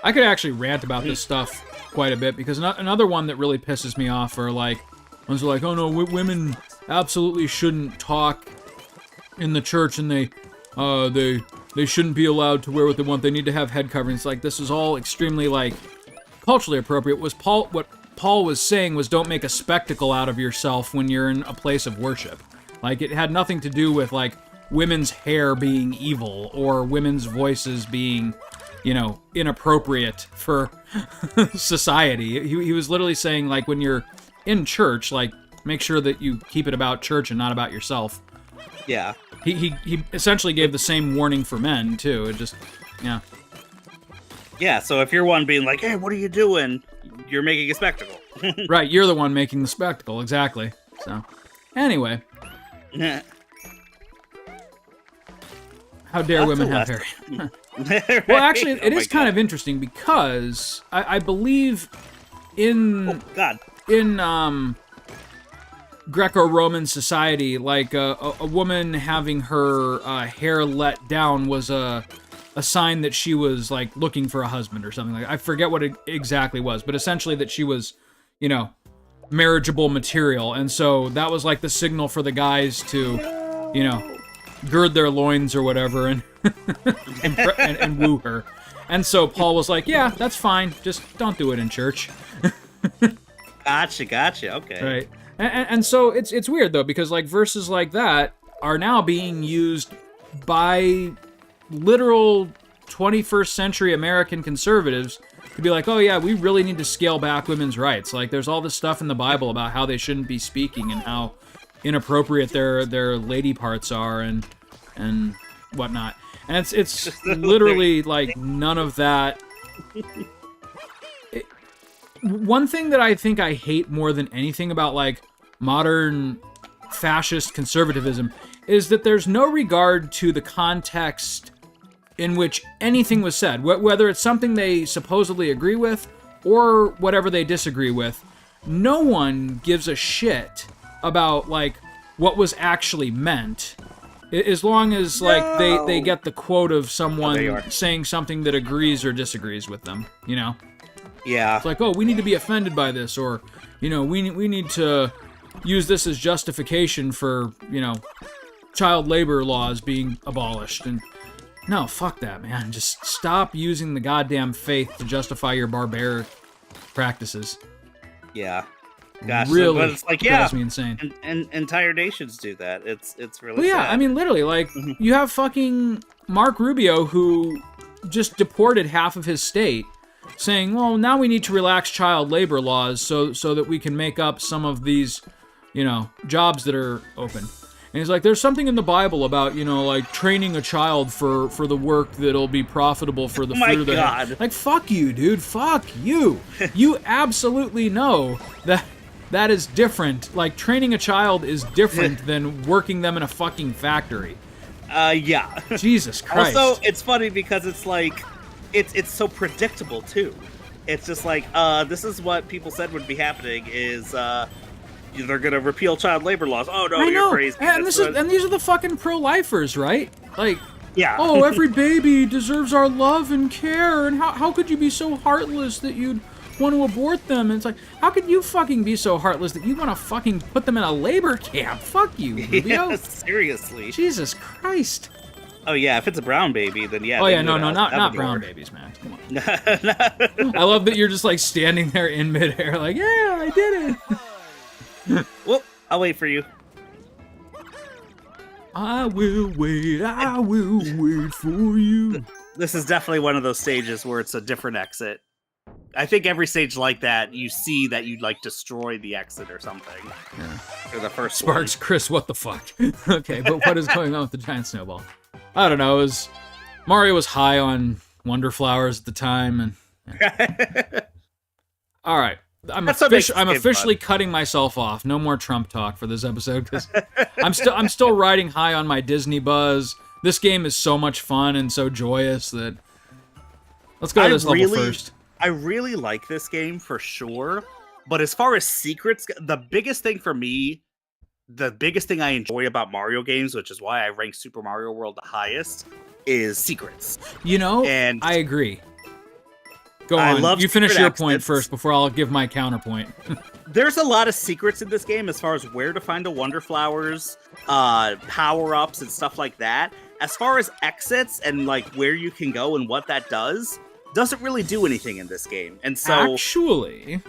[SPEAKER 1] I could actually rant about this stuff quite a bit, because another one that really pisses me off are, ones are oh no, women absolutely shouldn't talk in the church, and they shouldn't be allowed to wear what they want. They need to have head coverings. This is all extremely, culturally appropriate. What Paul was saying was don't make a spectacle out of yourself when you're in a place of worship. It had nothing to do with, women's hair being evil or women's voices being, inappropriate for society. He was literally saying, when you're in church, make sure that you keep it about church and not about yourself.
[SPEAKER 2] Yeah.
[SPEAKER 1] He essentially gave the same warning for men, too. It just, yeah.
[SPEAKER 2] Yeah, so if you're one being hey, what are you doing? You're making a spectacle.
[SPEAKER 1] Right, you're the one making the spectacle, exactly. So, anyway. How dare women have hair? Well, actually, it is kind of interesting because I believe in Greco-Roman society, a woman having her hair let down was a sign that she was looking for a husband or something I forget what it exactly was, but essentially that she was, marriageable material, and so that was the signal for the guys to, gird their loins or whatever and and woo her. And so Paul was yeah, that's fine, just don't do it in church.
[SPEAKER 2] Gotcha. Okay.
[SPEAKER 1] Right. And so it's weird though, because verses like that are now being used by literal 21st century American conservatives to be oh yeah, we really need to scale back women's rights. There's all this stuff in the Bible about how they shouldn't be speaking and how inappropriate their lady parts are and whatnot. And it's literally none of that. One thing that I think I hate more than anything about modern fascist conservatism is that there's no regard to the context in which anything was said, whether it's something they supposedly agree with or whatever they disagree with. No one gives a shit about what was actually meant, as long as they get the quote of someone saying something that agrees or disagrees with them.
[SPEAKER 2] Yeah.
[SPEAKER 1] It's oh, we need to be offended by this, or we need to use this as justification for child labor laws being abolished. And no, fuck that, man. Just stop using the goddamn faith to justify your barbaric practices.
[SPEAKER 2] Yeah. Gosh,
[SPEAKER 1] really,
[SPEAKER 2] but it's
[SPEAKER 1] drives me insane.
[SPEAKER 2] And entire nations do that. It's really
[SPEAKER 1] well, yeah,
[SPEAKER 2] sad.
[SPEAKER 1] I mean, literally, you have fucking Mark Rubio who just deported half of his state saying, well, now we need to relax child labor laws so that we can make up some of these, jobs that are open. And he's like, there's something in the Bible about, like training a child for the work that'll be profitable for the fruit of the
[SPEAKER 2] God.
[SPEAKER 1] Like, fuck you, dude. Fuck you. You absolutely know that is different. Like, training a child is different than working them in a fucking factory.
[SPEAKER 2] Yeah.
[SPEAKER 1] Jesus Christ.
[SPEAKER 2] Also, it's funny because it's like, it's so predictable, too. It's just like, this is what people said would be happening is, they're gonna repeal child labor laws. Oh no, you're crazy.
[SPEAKER 1] And these are the fucking pro-lifers, right? Like,
[SPEAKER 2] yeah.
[SPEAKER 1] Oh, every baby deserves our love and care, and how could you be so heartless that you'd want to abort them? And it's like, how could you fucking be so heartless that you want to fucking put them in a labor camp? Fuck you, Rubio.
[SPEAKER 2] Yeah, seriously.
[SPEAKER 1] Jesus Christ.
[SPEAKER 2] Oh yeah, if it's a brown baby, then yeah.
[SPEAKER 1] Oh yeah, not brown babies, man. Come on. I love that you're just like standing there in midair, like, yeah, I did it.
[SPEAKER 2] Well, I'll wait for you.
[SPEAKER 1] I will wait for you.
[SPEAKER 2] This is definitely one of those stages where it's a different exit. I think every stage like that, you see that you'd like destroy the exit or something.
[SPEAKER 1] Yeah.
[SPEAKER 2] Or the first
[SPEAKER 1] Sparks,
[SPEAKER 2] one.
[SPEAKER 1] Chris, what the fuck? Okay, but what is going on with the giant snowball? I don't know. Mario was high on Wonder Flowers at the time, and all right. I'm officially cutting myself off. No more Trump talk for this episode because I'm still riding high on my Disney buzz. This game is so much fun and so joyous that let's go to this level first.
[SPEAKER 2] I really like this game for sure, but as far as secrets, the biggest thing for me, the biggest thing I enjoy about Mario games, which is why I rank Super Mario World the highest, is secrets.
[SPEAKER 1] And I agree. Go on. You finish your point first before I'll give my counterpoint.
[SPEAKER 2] There's a lot of secrets in this game as far as where to find the Wonder Flowers, power-ups, and stuff like that. As far as exits and like where you can go and what that doesn't really do anything in this game. And so
[SPEAKER 1] actually,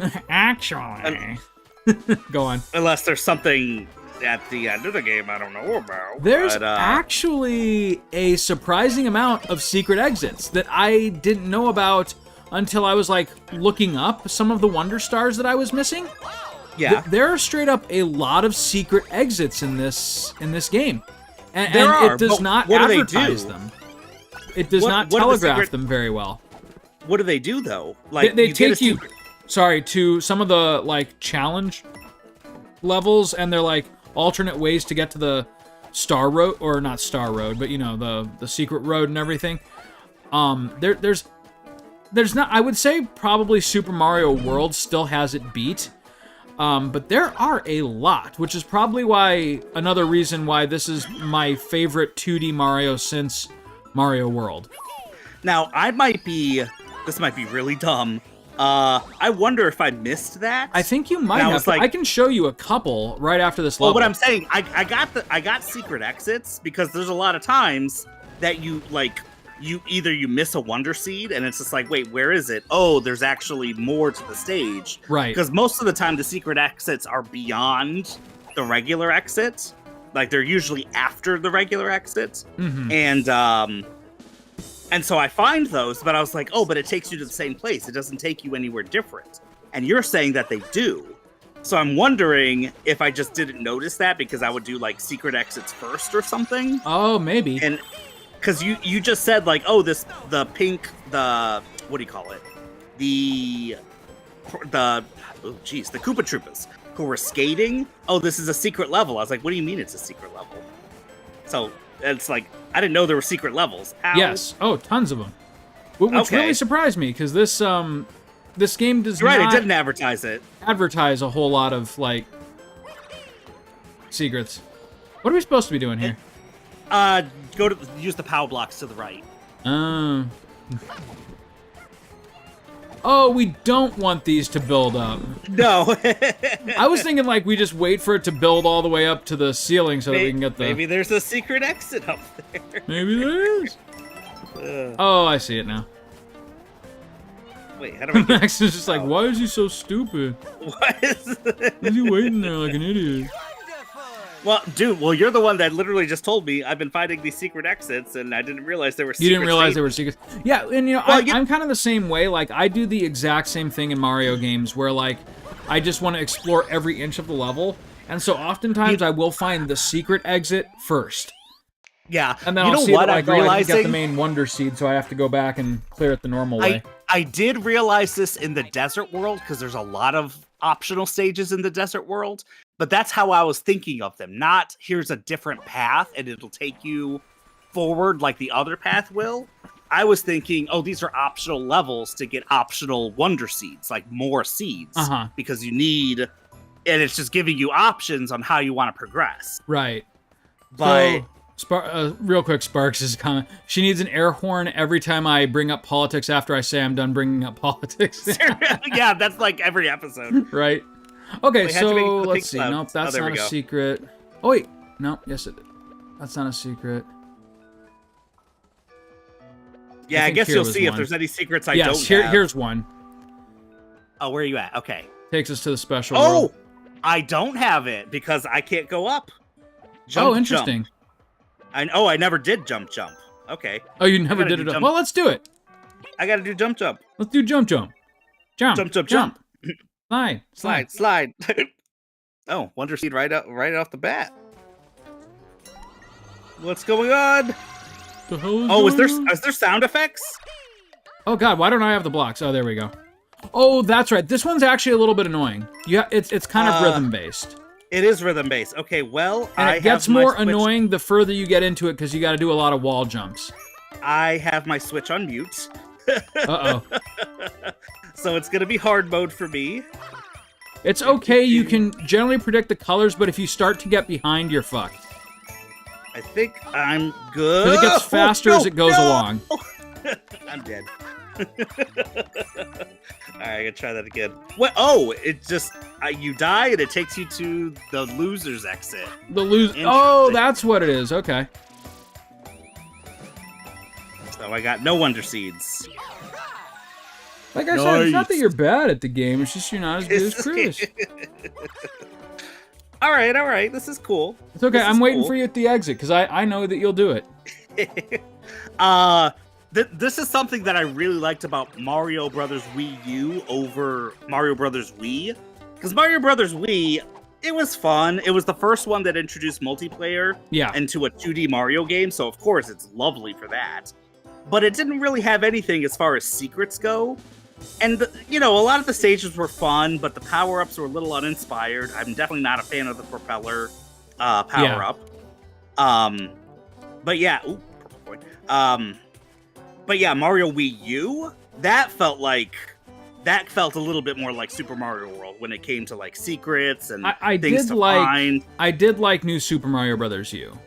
[SPEAKER 1] go on.
[SPEAKER 2] Unless there's something at the end of the game I don't know about.
[SPEAKER 1] There's actually a surprising amount of secret exits that I didn't know about until I was like looking up some of the Wonder Stars that I was missing.
[SPEAKER 2] Yeah.
[SPEAKER 1] There are straight up a lot of secret exits in this game. And it does not advertise them. It does not telegraph them very well.
[SPEAKER 2] What do they do though? Like
[SPEAKER 1] they take you to some of the like challenge levels, and they're like alternate ways to get to the Star Road, or not Star Road, but the secret road and everything. There's not, I would say probably Super Mario World still has it beat, but there are a lot, which is probably another reason why this is my favorite 2D Mario since Mario World.
[SPEAKER 2] Now, this might be really dumb. I wonder if I missed that.
[SPEAKER 1] I think you might have. I can show you a couple right after this level.
[SPEAKER 2] Well, what I'm saying, I got secret exits because there's a lot of times that you miss a Wonder Seed and it's just like, wait, where is it? Oh, there's actually more to the stage.
[SPEAKER 1] Right. Because
[SPEAKER 2] most of the time the secret exits are beyond the regular exits. Like they're usually after the regular exits.
[SPEAKER 1] Mm-hmm.
[SPEAKER 2] And so I find those, but I was like, oh, but it takes you to the same place. It doesn't take you anywhere different. And you're saying that they do. So I'm wondering if I just didn't notice that because I would do like secret exits first or something.
[SPEAKER 1] Oh, maybe.
[SPEAKER 2] And because you just said like, oh, the what do you call it? The Koopa Troopas who were skating. Oh, this is a secret level. I was like, what do you mean it's a secret level? So it's like, I didn't know there were secret levels. Ow.
[SPEAKER 1] Yes. Oh, tons of them. Which really surprised me because this game does
[SPEAKER 2] not.
[SPEAKER 1] Right,
[SPEAKER 2] it didn't advertise
[SPEAKER 1] a whole lot of like secrets. What are we supposed to be doing here?
[SPEAKER 2] Use the power blocks to the right.
[SPEAKER 1] Oh, we don't want these to build up.
[SPEAKER 2] No.
[SPEAKER 1] I was thinking like we just wait for it to build all the way up to the ceiling so that we can get the...
[SPEAKER 2] Maybe there's a secret exit up there.
[SPEAKER 1] Maybe there is. Oh, I see it now.
[SPEAKER 2] Wait, how do I get...
[SPEAKER 1] Max is just like, why is he so stupid?
[SPEAKER 2] What is
[SPEAKER 1] he waiting there like an idiot?
[SPEAKER 2] Well, dude, you're the one that literally just told me I've been finding these secret exits, and I didn't realize there were secret
[SPEAKER 1] You didn't realize
[SPEAKER 2] stages.
[SPEAKER 1] there were secrets? Yeah, and I'm kind of the same way. Like, I do the exact same thing in Mario games where, like, I just want to explore every inch of the level, and so oftentimes I will find the secret exit first.
[SPEAKER 2] Yeah.
[SPEAKER 1] And then I'll see that, like, I didn't get the main Wonder Seed, so I have to go back and clear it the normal way.
[SPEAKER 2] I did realize this in the desert world, because there's a lot of optional stages in the desert world, but that's how I was thinking of them. Not, here's a different path, and it'll take you forward like the other path will. I was thinking, oh, these are optional levels to get optional Wonder Seeds, like more seeds, because you need, and it's just giving you options on how you want to progress.
[SPEAKER 1] Right.
[SPEAKER 2] But...
[SPEAKER 1] real quick, Sparks is comment. She needs an air horn every time I bring up politics after I say I'm done bringing up politics.
[SPEAKER 2] Yeah, that's like every episode.
[SPEAKER 1] Right. Okay, so let's see. Nope, that's not a secret. Oh, wait. No, yes, that's not a secret.
[SPEAKER 2] Yeah, I guess you'll see if there's any secrets I don't have.
[SPEAKER 1] Here's one.
[SPEAKER 2] Oh, where are you at? Okay.
[SPEAKER 1] Takes us to the special world.
[SPEAKER 2] I don't have it because I can't go up.
[SPEAKER 1] Interesting.
[SPEAKER 2] I never did jump. Okay.
[SPEAKER 1] Oh, you never did it up. Well, let's do it.
[SPEAKER 2] I gotta do jump.
[SPEAKER 1] Let's do jump. Jump. Slide.
[SPEAKER 2] Oh, Wonder Seed right off the bat. What's going on? Oh, is there sound effects?
[SPEAKER 1] Oh God, why don't I have the blocks? Oh, there we go. Oh, that's right. This one's actually a little bit annoying. Yeah, it's kind of rhythm based.
[SPEAKER 2] It is rhythm based. Okay, well,
[SPEAKER 1] and it gets more annoying the further you get into it because you got to do a lot of wall jumps.
[SPEAKER 2] I have my Switch on mute.
[SPEAKER 1] Uh-oh.
[SPEAKER 2] So it's going to be hard mode for me.
[SPEAKER 1] It's okay. You can generally predict the colors, but if you start to get behind, you're fucked.
[SPEAKER 2] I think I'm good.
[SPEAKER 1] Because it gets faster as it goes along.
[SPEAKER 2] I'm dead. Alright, I gotta try that again. What? Oh, it just you die and it takes you to the loser's exit.
[SPEAKER 1] Oh, that's what it is. Okay.
[SPEAKER 2] So I got no Wonder Seeds.
[SPEAKER 1] Like I said, it's not that you're bad at the game. It's just you're not as good as Chris.
[SPEAKER 2] All right. This is cool.
[SPEAKER 1] It's okay. I'm waiting for you at the exit because I know that you'll do it.
[SPEAKER 2] This is something that I really liked about Mario Brothers Wii U over Mario Brothers Wii. Because Mario Brothers Wii, it was fun. It was the first one that introduced multiplayer into a 2D Mario game, so of course it's lovely for that. But it didn't really have anything as far as secrets go. And, a lot of the stages were fun, but the power-ups were a little uninspired. I'm definitely not a fan of the propeller power-up. But yeah, purple coin. But yeah, Mario Wii U, that felt a little bit more like Super Mario World when it came to like secrets and things to find.
[SPEAKER 1] I did like New Super Mario Brothers U.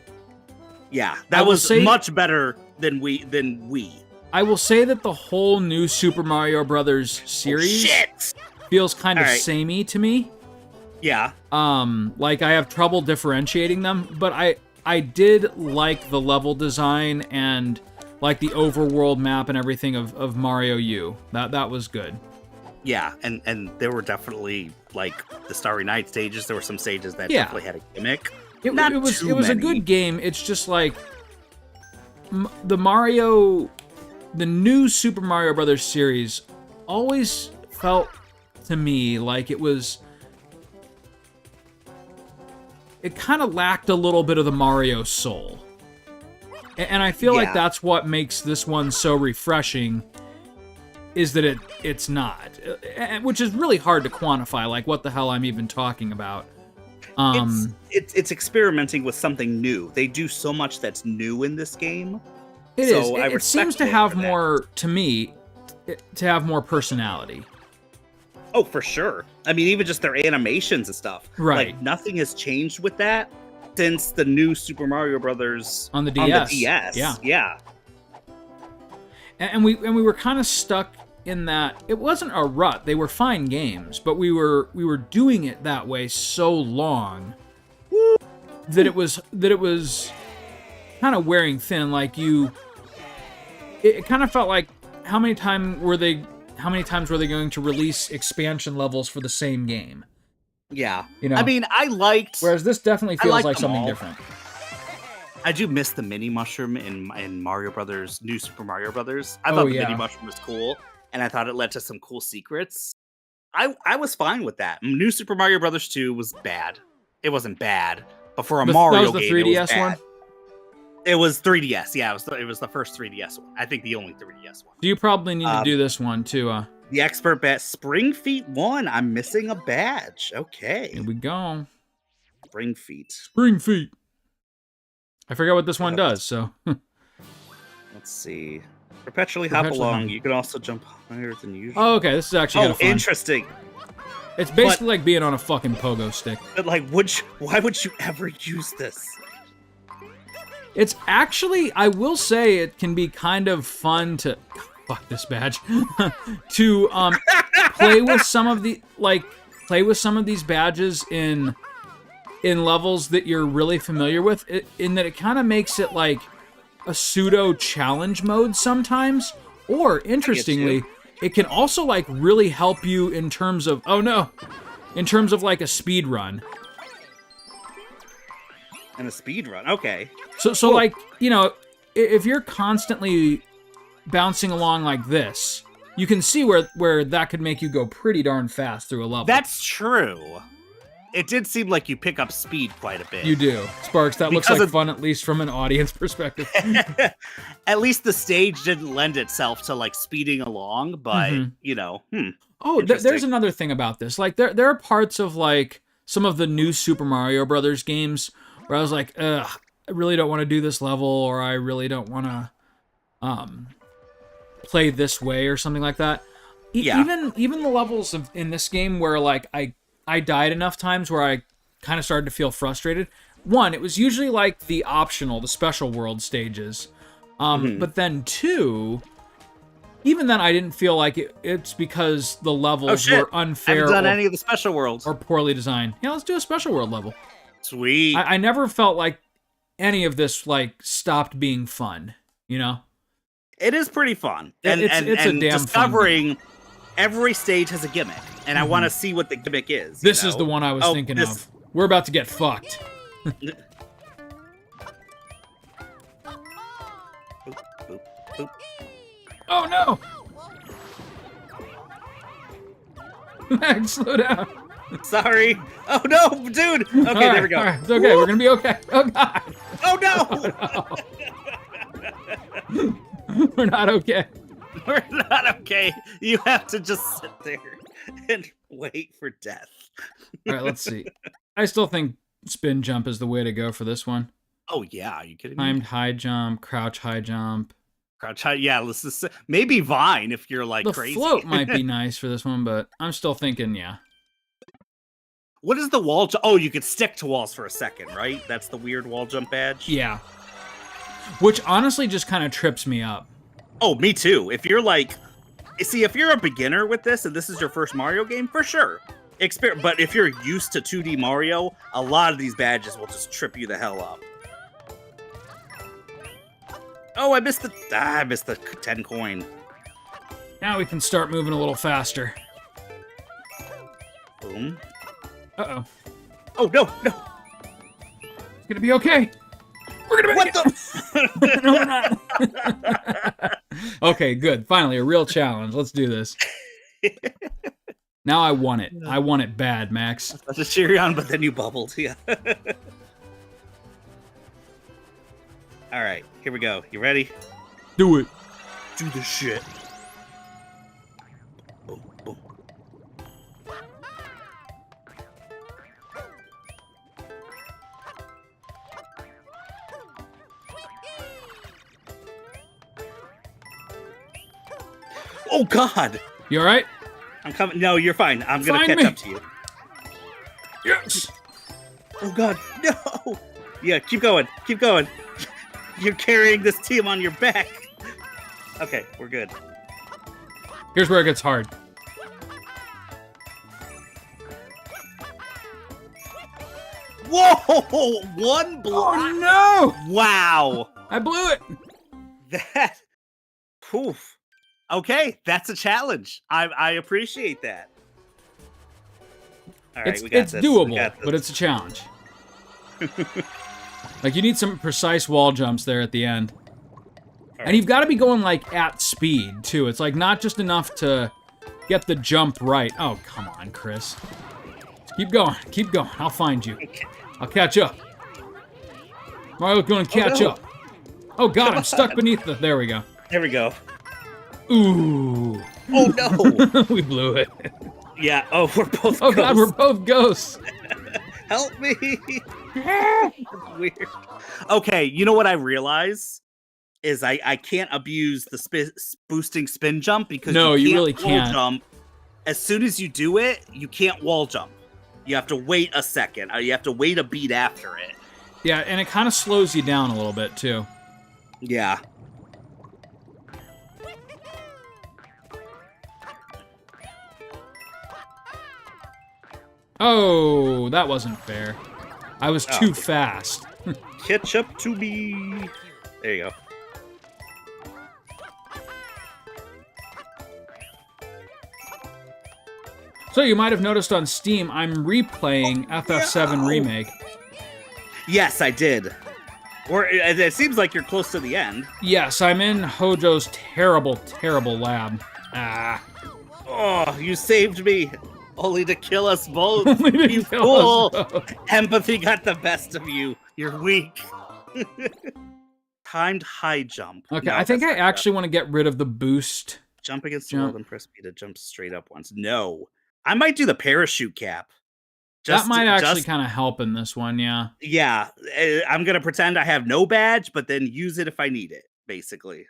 [SPEAKER 2] Yeah, that was much better than Wii.
[SPEAKER 1] I will say that the whole New Super Mario Brothers series feels kind of samey to me.
[SPEAKER 2] Yeah.
[SPEAKER 1] Like I have trouble differentiating them, but I did like the level design and like the overworld map and everything of Mario U. That was good.
[SPEAKER 2] Yeah, and there were definitely like the Starry Night stages. There were some stages that definitely had a gimmick.
[SPEAKER 1] It was a good game. It's just like the new Super Mario Brothers series always felt to me like it kind of lacked a little bit of the Mario soul. And I feel like that's what makes this one so refreshing, is that it's not. Which is really hard to quantify, like what the hell I'm even talking about.
[SPEAKER 2] It's experimenting with something new. They do so much that's new in this game.
[SPEAKER 1] It seems to have more, to me, to have more personality.
[SPEAKER 2] Oh, for sure. I mean, even just their animations and stuff.
[SPEAKER 1] Right.
[SPEAKER 2] Like, nothing has changed with that since the new Super Mario Brothers
[SPEAKER 1] on the DS.
[SPEAKER 2] Yeah.
[SPEAKER 1] And we were kind of stuck in that. It wasn't a rut. They were fine games, but we were doing it that way so long that it was kind of wearing thin. Like it kind of felt like how many times were they going to release expansion levels for the same game?
[SPEAKER 2] Yeah.
[SPEAKER 1] You know?
[SPEAKER 2] I mean, I liked...
[SPEAKER 1] Whereas this definitely feels like something
[SPEAKER 2] all.
[SPEAKER 1] different.
[SPEAKER 2] I do miss the mini mushroom in Mario Brothers, New Super Mario Brothers. I thought the mini mushroom was cool, and I thought it led to some cool secrets. I was fine with that. New Super Mario Brothers 2 was bad. It wasn't bad, but for a Mario game, 3DS it was bad. One? It was 3DS. Yeah, it was the first 3DS one. I think the only 3DS one.
[SPEAKER 1] Do you probably need to do this one too?
[SPEAKER 2] The expert bet Spring Feet 1. I'm missing a badge. Okay.
[SPEAKER 1] Here we go.
[SPEAKER 2] Spring Feet.
[SPEAKER 1] Spring Feet. I forget what this one does, so.
[SPEAKER 2] Let's see. Perpetually hop along. You can also jump higher than usual.
[SPEAKER 1] Oh, okay. This is actually kind of fun.
[SPEAKER 2] Interesting.
[SPEAKER 1] It's basically like being on a fucking pogo stick.
[SPEAKER 2] But like, why would you ever use this?
[SPEAKER 1] It's actually, I will say, it can be kind of fun to fuck this badge to play with some of these badges in levels that you're really familiar with. In that it kind of makes it like a pseudo challenge mode sometimes, or interestingly, it can also like really help you in terms of like a speed run.
[SPEAKER 2] And a speed run, okay.
[SPEAKER 1] So cool. Like, you know, if you're constantly bouncing along like this, you can see where that could make you go pretty darn fast through a level.
[SPEAKER 2] That's true. It did seem like you pick up speed quite a bit.
[SPEAKER 1] You do. Sparks, that looks like fun, at least from an audience perspective.
[SPEAKER 2] At least the stage didn't lend itself to, like, speeding along, but, you know,
[SPEAKER 1] Oh, there's another thing about this. Like, there are parts of, like, some of the new Super Mario Brothers games where I was like, ugh, I really don't want to do this level, or I really don't want to play this way, or something like that. Even the levels in this game where, like, I died enough times where I kind of started to feel frustrated. One, it was usually like the special world stages. But then two, even then I didn't feel like it's because the levels were unfair.
[SPEAKER 2] I haven't done any of the special worlds.
[SPEAKER 1] Or poorly designed. Yeah, let's do a special world level.
[SPEAKER 2] Sweet.
[SPEAKER 1] I never felt like any of this like stopped being fun, you know?
[SPEAKER 2] It is pretty fun. And
[SPEAKER 1] it's a damn
[SPEAKER 2] discovering fun every stage has a gimmick. And I want to see what the gimmick is.
[SPEAKER 1] This is the one I was thinking of. We're about to get fucked.
[SPEAKER 2] Boop, boop, boop.
[SPEAKER 1] Oh no! Max, slow down.
[SPEAKER 2] Sorry. Oh no, dude. Okay, there we go.
[SPEAKER 1] All right, it's okay. Woo! We're gonna be okay. Oh god.
[SPEAKER 2] Oh
[SPEAKER 1] no. We're not okay.
[SPEAKER 2] We're not okay. You have to just sit there and wait for death.
[SPEAKER 1] All right, let's see. I still think spin jump is the way to go for this one.
[SPEAKER 2] Oh yeah, are you kidding me?
[SPEAKER 1] Timed high jump, crouch high jump.
[SPEAKER 2] Crouch high, yeah. Let's just maybe Vine if you're like crazy.
[SPEAKER 1] The float might be nice for this one, but I'm still thinking, yeah.
[SPEAKER 2] What is the wall jump? Oh, you could stick to walls for a second, right? That's the weird wall jump badge?
[SPEAKER 1] Yeah. Which honestly just kind of trips me up.
[SPEAKER 2] Oh, me too. If you're like... See, if you're a beginner with this, and this is your first Mario game, for sure. But if you're used to 2D Mario, a lot of these badges will just trip you the hell up. Oh, I missed the 10 coin.
[SPEAKER 1] Now we can start moving a little faster.
[SPEAKER 2] Boom.
[SPEAKER 1] Uh-oh.
[SPEAKER 2] Oh, no.
[SPEAKER 1] It's gonna be okay. We're gonna make
[SPEAKER 2] it.
[SPEAKER 1] No, we're not. Okay, good. Finally, a real challenge. Let's do this. Now I want it. I want it bad, Max.
[SPEAKER 2] I was to cheer you on, but then you bubbled. Yeah. All right, here we go. You ready?
[SPEAKER 1] Do it.
[SPEAKER 2] Do the shit. Boom, boom. Oh God!
[SPEAKER 1] You all right?
[SPEAKER 2] I'm coming. No, you're fine. I'm gonna catch up to you.
[SPEAKER 1] Yes.
[SPEAKER 2] Oh God, no! Yeah, keep going. Keep going. You're carrying this team on your back. Okay, we're good.
[SPEAKER 1] Here's where it gets hard.
[SPEAKER 2] Whoa! One block.
[SPEAKER 1] Oh
[SPEAKER 2] no! Wow!
[SPEAKER 1] I blew it.
[SPEAKER 2] That. Poof. Okay, that's a challenge. I appreciate that. All right, we got
[SPEAKER 1] it's
[SPEAKER 2] this.
[SPEAKER 1] doable, but it's a challenge. Like, you need some precise wall jumps there at the end. Right. And you've got to be going, like, at speed, too. It's, like, not just enough to get the jump right. Oh, come on, Chris. Keep going. Keep going. I'll find you. I'll catch up. Mario's going to catch up. Oh, God, I'm stuck beneath the... There we go.
[SPEAKER 2] There we go.
[SPEAKER 1] Ooh.
[SPEAKER 2] Oh, no.
[SPEAKER 1] We blew it.
[SPEAKER 2] Yeah. Oh, we're both
[SPEAKER 1] Oh,
[SPEAKER 2] ghosts.
[SPEAKER 1] God, we're both ghosts.
[SPEAKER 2] Help me. Weird. Okay, you know what I realize? Is I can't abuse the boosting spin jump because you
[SPEAKER 1] really can't.
[SPEAKER 2] Jump. As soon as you do it, you can't wall jump. You have to wait a second. Or you have to wait a beat after it.
[SPEAKER 1] Yeah, and it kind of slows you down a little bit, too.
[SPEAKER 2] Yeah.
[SPEAKER 1] Oh, that wasn't fair. I was too fast.
[SPEAKER 2] Catch up to me. There you go.
[SPEAKER 1] So you might have noticed on Steam, I'm replaying FF7 Remake.
[SPEAKER 2] Yes, I did. Or it seems like you're close to the end.
[SPEAKER 1] Yes, I'm in Hojo's terrible, terrible lab. Ah.
[SPEAKER 2] Oh, you saved me. Only to kill us both.
[SPEAKER 1] Only to
[SPEAKER 2] you
[SPEAKER 1] kill
[SPEAKER 2] fool.
[SPEAKER 1] us both.
[SPEAKER 2] Empathy got the best of you. You're weak. Timed high jump.
[SPEAKER 1] Okay,
[SPEAKER 2] No,
[SPEAKER 1] I think I actually want to get rid of the boost.
[SPEAKER 2] Jump against the wall, then press B to jump straight up once. No. I might do the parachute cap.
[SPEAKER 1] That might actually kind of help in this one, yeah.
[SPEAKER 2] Yeah, I'm going to pretend I have no badge, but then use it if I need it, basically.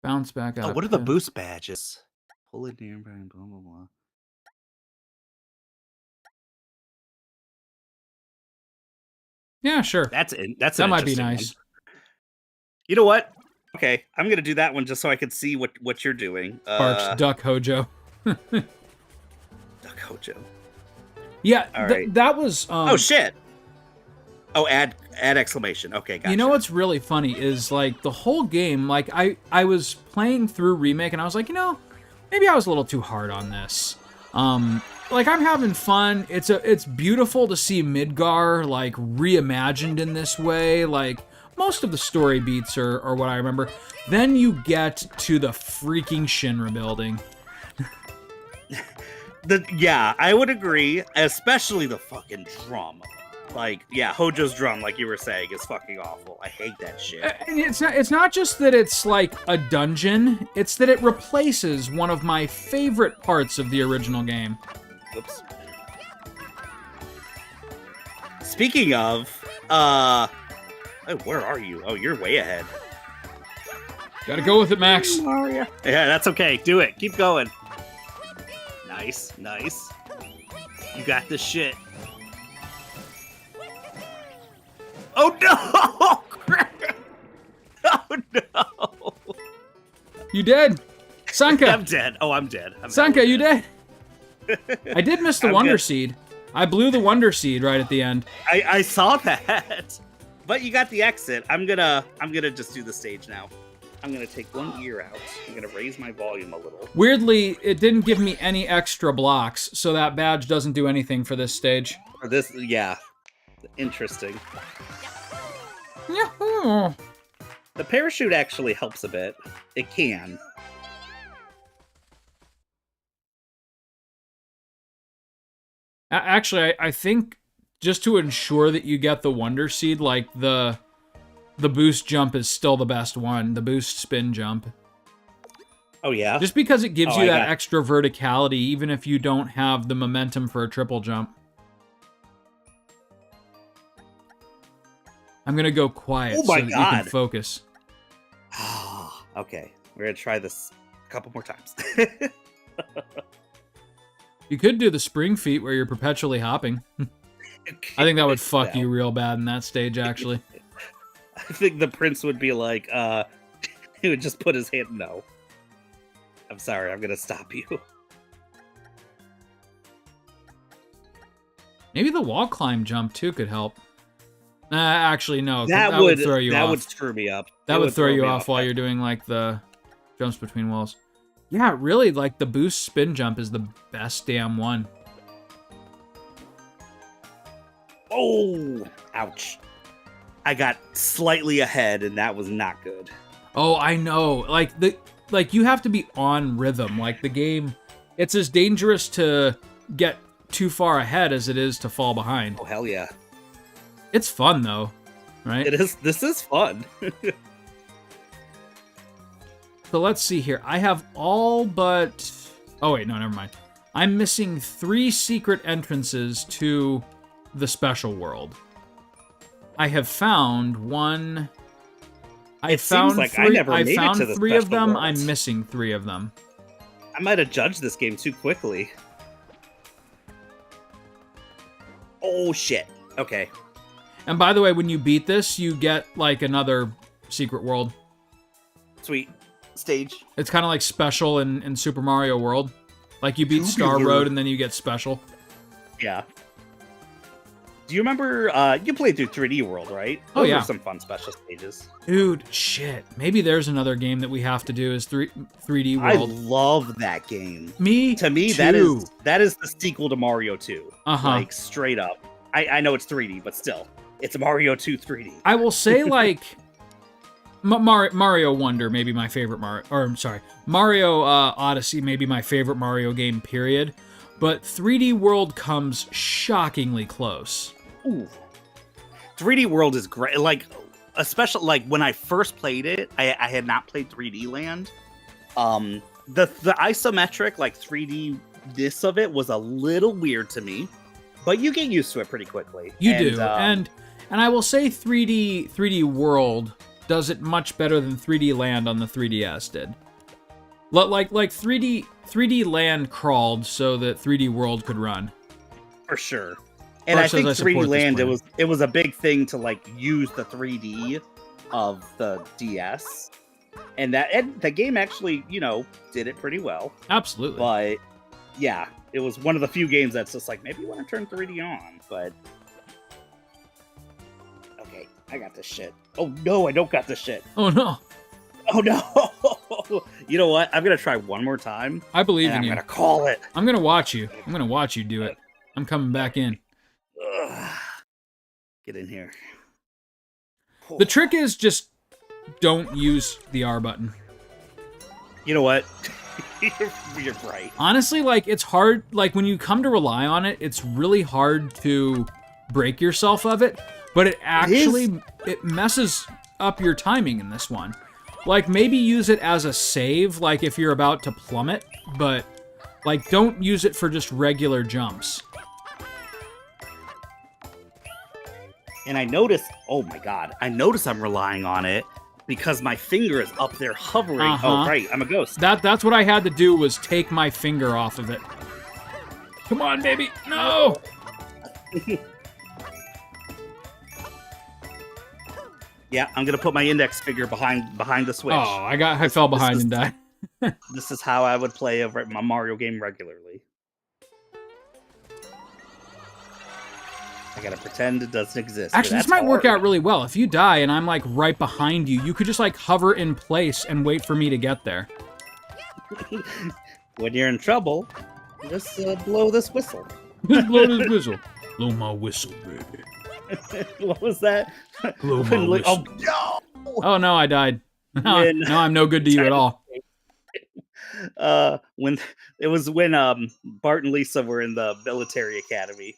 [SPEAKER 1] Bounce back out.
[SPEAKER 2] Oh, what are the boost badges? Pull it near, blah, blah, blah.
[SPEAKER 1] Yeah, sure.
[SPEAKER 2] That
[SPEAKER 1] might be nice.
[SPEAKER 2] One. You know what? Okay, I'm going to do that one just so I can see what you're doing.
[SPEAKER 1] Barks Duck Hojo.
[SPEAKER 2] Duck Hojo.
[SPEAKER 1] Yeah, right. That was...
[SPEAKER 2] oh, shit! Oh, add exclamation. Okay, gotcha.
[SPEAKER 1] You know what's really funny is, like, the whole game, like, I was playing through Remake, and I was like, you know, maybe I was a little too hard on this. Like, I'm having fun. It's beautiful to see Midgar, like, reimagined in this way. Like, most of the story beats are what I remember. Then you get to the freaking Shinra building.
[SPEAKER 2] Yeah, I would agree, especially the fucking drum. Like, yeah, Hojo's drum, like you were saying, is fucking awful. I hate that shit.
[SPEAKER 1] And it's not just that it's like a dungeon, it's that it replaces one of my favorite parts of the original game.
[SPEAKER 2] Oops. Speaking of, oh, where are you? Oh, you're way ahead.
[SPEAKER 1] Gotta go with it, Max.
[SPEAKER 2] Yeah, that's okay. Do it. Keep going. Nice, nice. You got this shit. Oh no! Oh no!
[SPEAKER 1] You dead? Sanka!
[SPEAKER 2] I'm dead. Oh, I'm dead.
[SPEAKER 1] Sanka, you dead? I did miss the Wonder Seed. I blew the Wonder Seed right at the end.
[SPEAKER 2] I saw that. But you got the exit. I'm gonna just do the stage now. I'm gonna take one ear out. I'm gonna raise my volume a little.
[SPEAKER 1] Weirdly, it didn't give me any extra blocks, so that badge doesn't do anything for this stage.
[SPEAKER 2] For this, yeah. Interesting.
[SPEAKER 1] Yahoo!
[SPEAKER 2] The parachute actually helps a bit. It can.
[SPEAKER 1] Actually, I think just to ensure that you get the Wonder Seed, like the boost jump is still the best one. The boost spin jump.
[SPEAKER 2] Oh, yeah?
[SPEAKER 1] Just because it gives you that extra verticality, even if you don't have the momentum for a triple jump. I'm going to go quiet so that you can focus.
[SPEAKER 2] Okay. We're going to try this a couple more times.
[SPEAKER 1] You could do the spring feat where you're perpetually hopping. I think that would fuck you real bad in that stage, actually.
[SPEAKER 2] I think the prince would be like, he would just put his hand, no. I'm sorry, I'm going to stop you.
[SPEAKER 1] Maybe the wall climb jump, too, could help. Actually, no.
[SPEAKER 2] That would throw you off. That would screw me up.
[SPEAKER 1] That would throw you off while you're doing, like, the jumps between walls. Yeah, really, like, the boost spin jump is the best damn one.
[SPEAKER 2] Oh, ouch. I got slightly ahead, and that was not good.
[SPEAKER 1] Oh, I know. Like, you have to be on rhythm. Like, the game, it's as dangerous to get too far ahead as it is to fall behind.
[SPEAKER 2] Oh, hell yeah.
[SPEAKER 1] It's fun, though, right?
[SPEAKER 2] It is. This is fun.
[SPEAKER 1] So let's see here. I have all but... Oh, wait, no, never mind. I'm missing 3 secret entrances to the special world. I have found one... I found
[SPEAKER 2] seems like
[SPEAKER 1] three,
[SPEAKER 2] I never made
[SPEAKER 1] found
[SPEAKER 2] it to the
[SPEAKER 1] 3 of
[SPEAKER 2] special
[SPEAKER 1] them.
[SPEAKER 2] world.
[SPEAKER 1] I'm missing 3 of them.
[SPEAKER 2] I might have judged this game too quickly. Oh, shit. Okay.
[SPEAKER 1] And by the way, when you beat this, you get, like, another secret world.
[SPEAKER 2] Sweet. Stage.
[SPEAKER 1] It's kind of like special in Super Mario World. Like, you beat Star Road, and then you get special.
[SPEAKER 2] Yeah. Do you remember, you played through 3D World, right?
[SPEAKER 1] Oh,
[SPEAKER 2] Those
[SPEAKER 1] yeah.
[SPEAKER 2] were some fun special stages.
[SPEAKER 1] Dude, shit. Maybe there's another game that we have to do is 3D
[SPEAKER 2] I
[SPEAKER 1] World.
[SPEAKER 2] love that game.
[SPEAKER 1] Me
[SPEAKER 2] To me,
[SPEAKER 1] too.
[SPEAKER 2] that is the sequel to Mario 2.
[SPEAKER 1] Uh-huh.
[SPEAKER 2] Like, straight up. I know it's 3D, but still. It's Mario 2 3D.
[SPEAKER 1] I will say, like, Mario Wonder may be my favorite Mario... Or, I'm sorry. Mario Odyssey may be my favorite Mario game, period. But 3D World comes shockingly close.
[SPEAKER 2] Ooh. 3D World is great. Like, especially, like, when I first played it, I had not played 3D Land. The isometric, like, 3D-ness of it was a little weird to me. But you get used to it pretty quickly.
[SPEAKER 1] You do. And I will say 3D World does it much better than 3D Land on the 3DS did. Like 3D Land crawled so that 3D World could run.
[SPEAKER 2] For sure. And I think 3D Land, it was a big thing to, like, use the 3D of the DS. And the game actually, you know, did it pretty well.
[SPEAKER 1] Absolutely.
[SPEAKER 2] But yeah, it was one of the few games that's just like, maybe you want to turn 3D on, but okay, I got this shit. Oh no, I don't got this shit.
[SPEAKER 1] Oh no.
[SPEAKER 2] Oh no. You know what? I'm gonna try one more time.
[SPEAKER 1] I believe in you.
[SPEAKER 2] I'm gonna call it.
[SPEAKER 1] I'm gonna watch you. I'm gonna watch you do it. I'm coming back in.
[SPEAKER 2] Ugh. Get in here.
[SPEAKER 1] The trick is just don't use the R button.
[SPEAKER 2] You know what? You're right.
[SPEAKER 1] Honestly, like, it's hard, like, when you come to rely on it, it's really hard to break yourself of it, but it actually, it messes up your timing in this one. Like, maybe use it as a save, like, if you're about to plummet, but, like, don't use it for just regular jumps.
[SPEAKER 2] And I notice, oh my god, I notice I'm relying on it because my finger is up there hovering. Oh, right, I'm a ghost.
[SPEAKER 1] That's what I had to do, was take my finger off of it. Come on, baby. No!
[SPEAKER 2] Yeah, I'm gonna put my index finger behind the switch.
[SPEAKER 1] Oh, I fell behind and died.
[SPEAKER 2] This is how I would play my Mario game regularly. I gotta pretend it doesn't exist.
[SPEAKER 1] Actually, this might work out really well. If you die and I'm, like, right behind you, you could just, like, hover in place and wait for me to get there.
[SPEAKER 2] When you're in trouble, just blow this whistle.
[SPEAKER 1] Just blow this whistle. Blow my whistle, baby.
[SPEAKER 2] What was that?
[SPEAKER 1] Blow my whistle.
[SPEAKER 2] Oh, no!
[SPEAKER 1] Oh, no, I died. No, I'm no good to you at all.
[SPEAKER 2] When Bart and Lisa were in the military academy.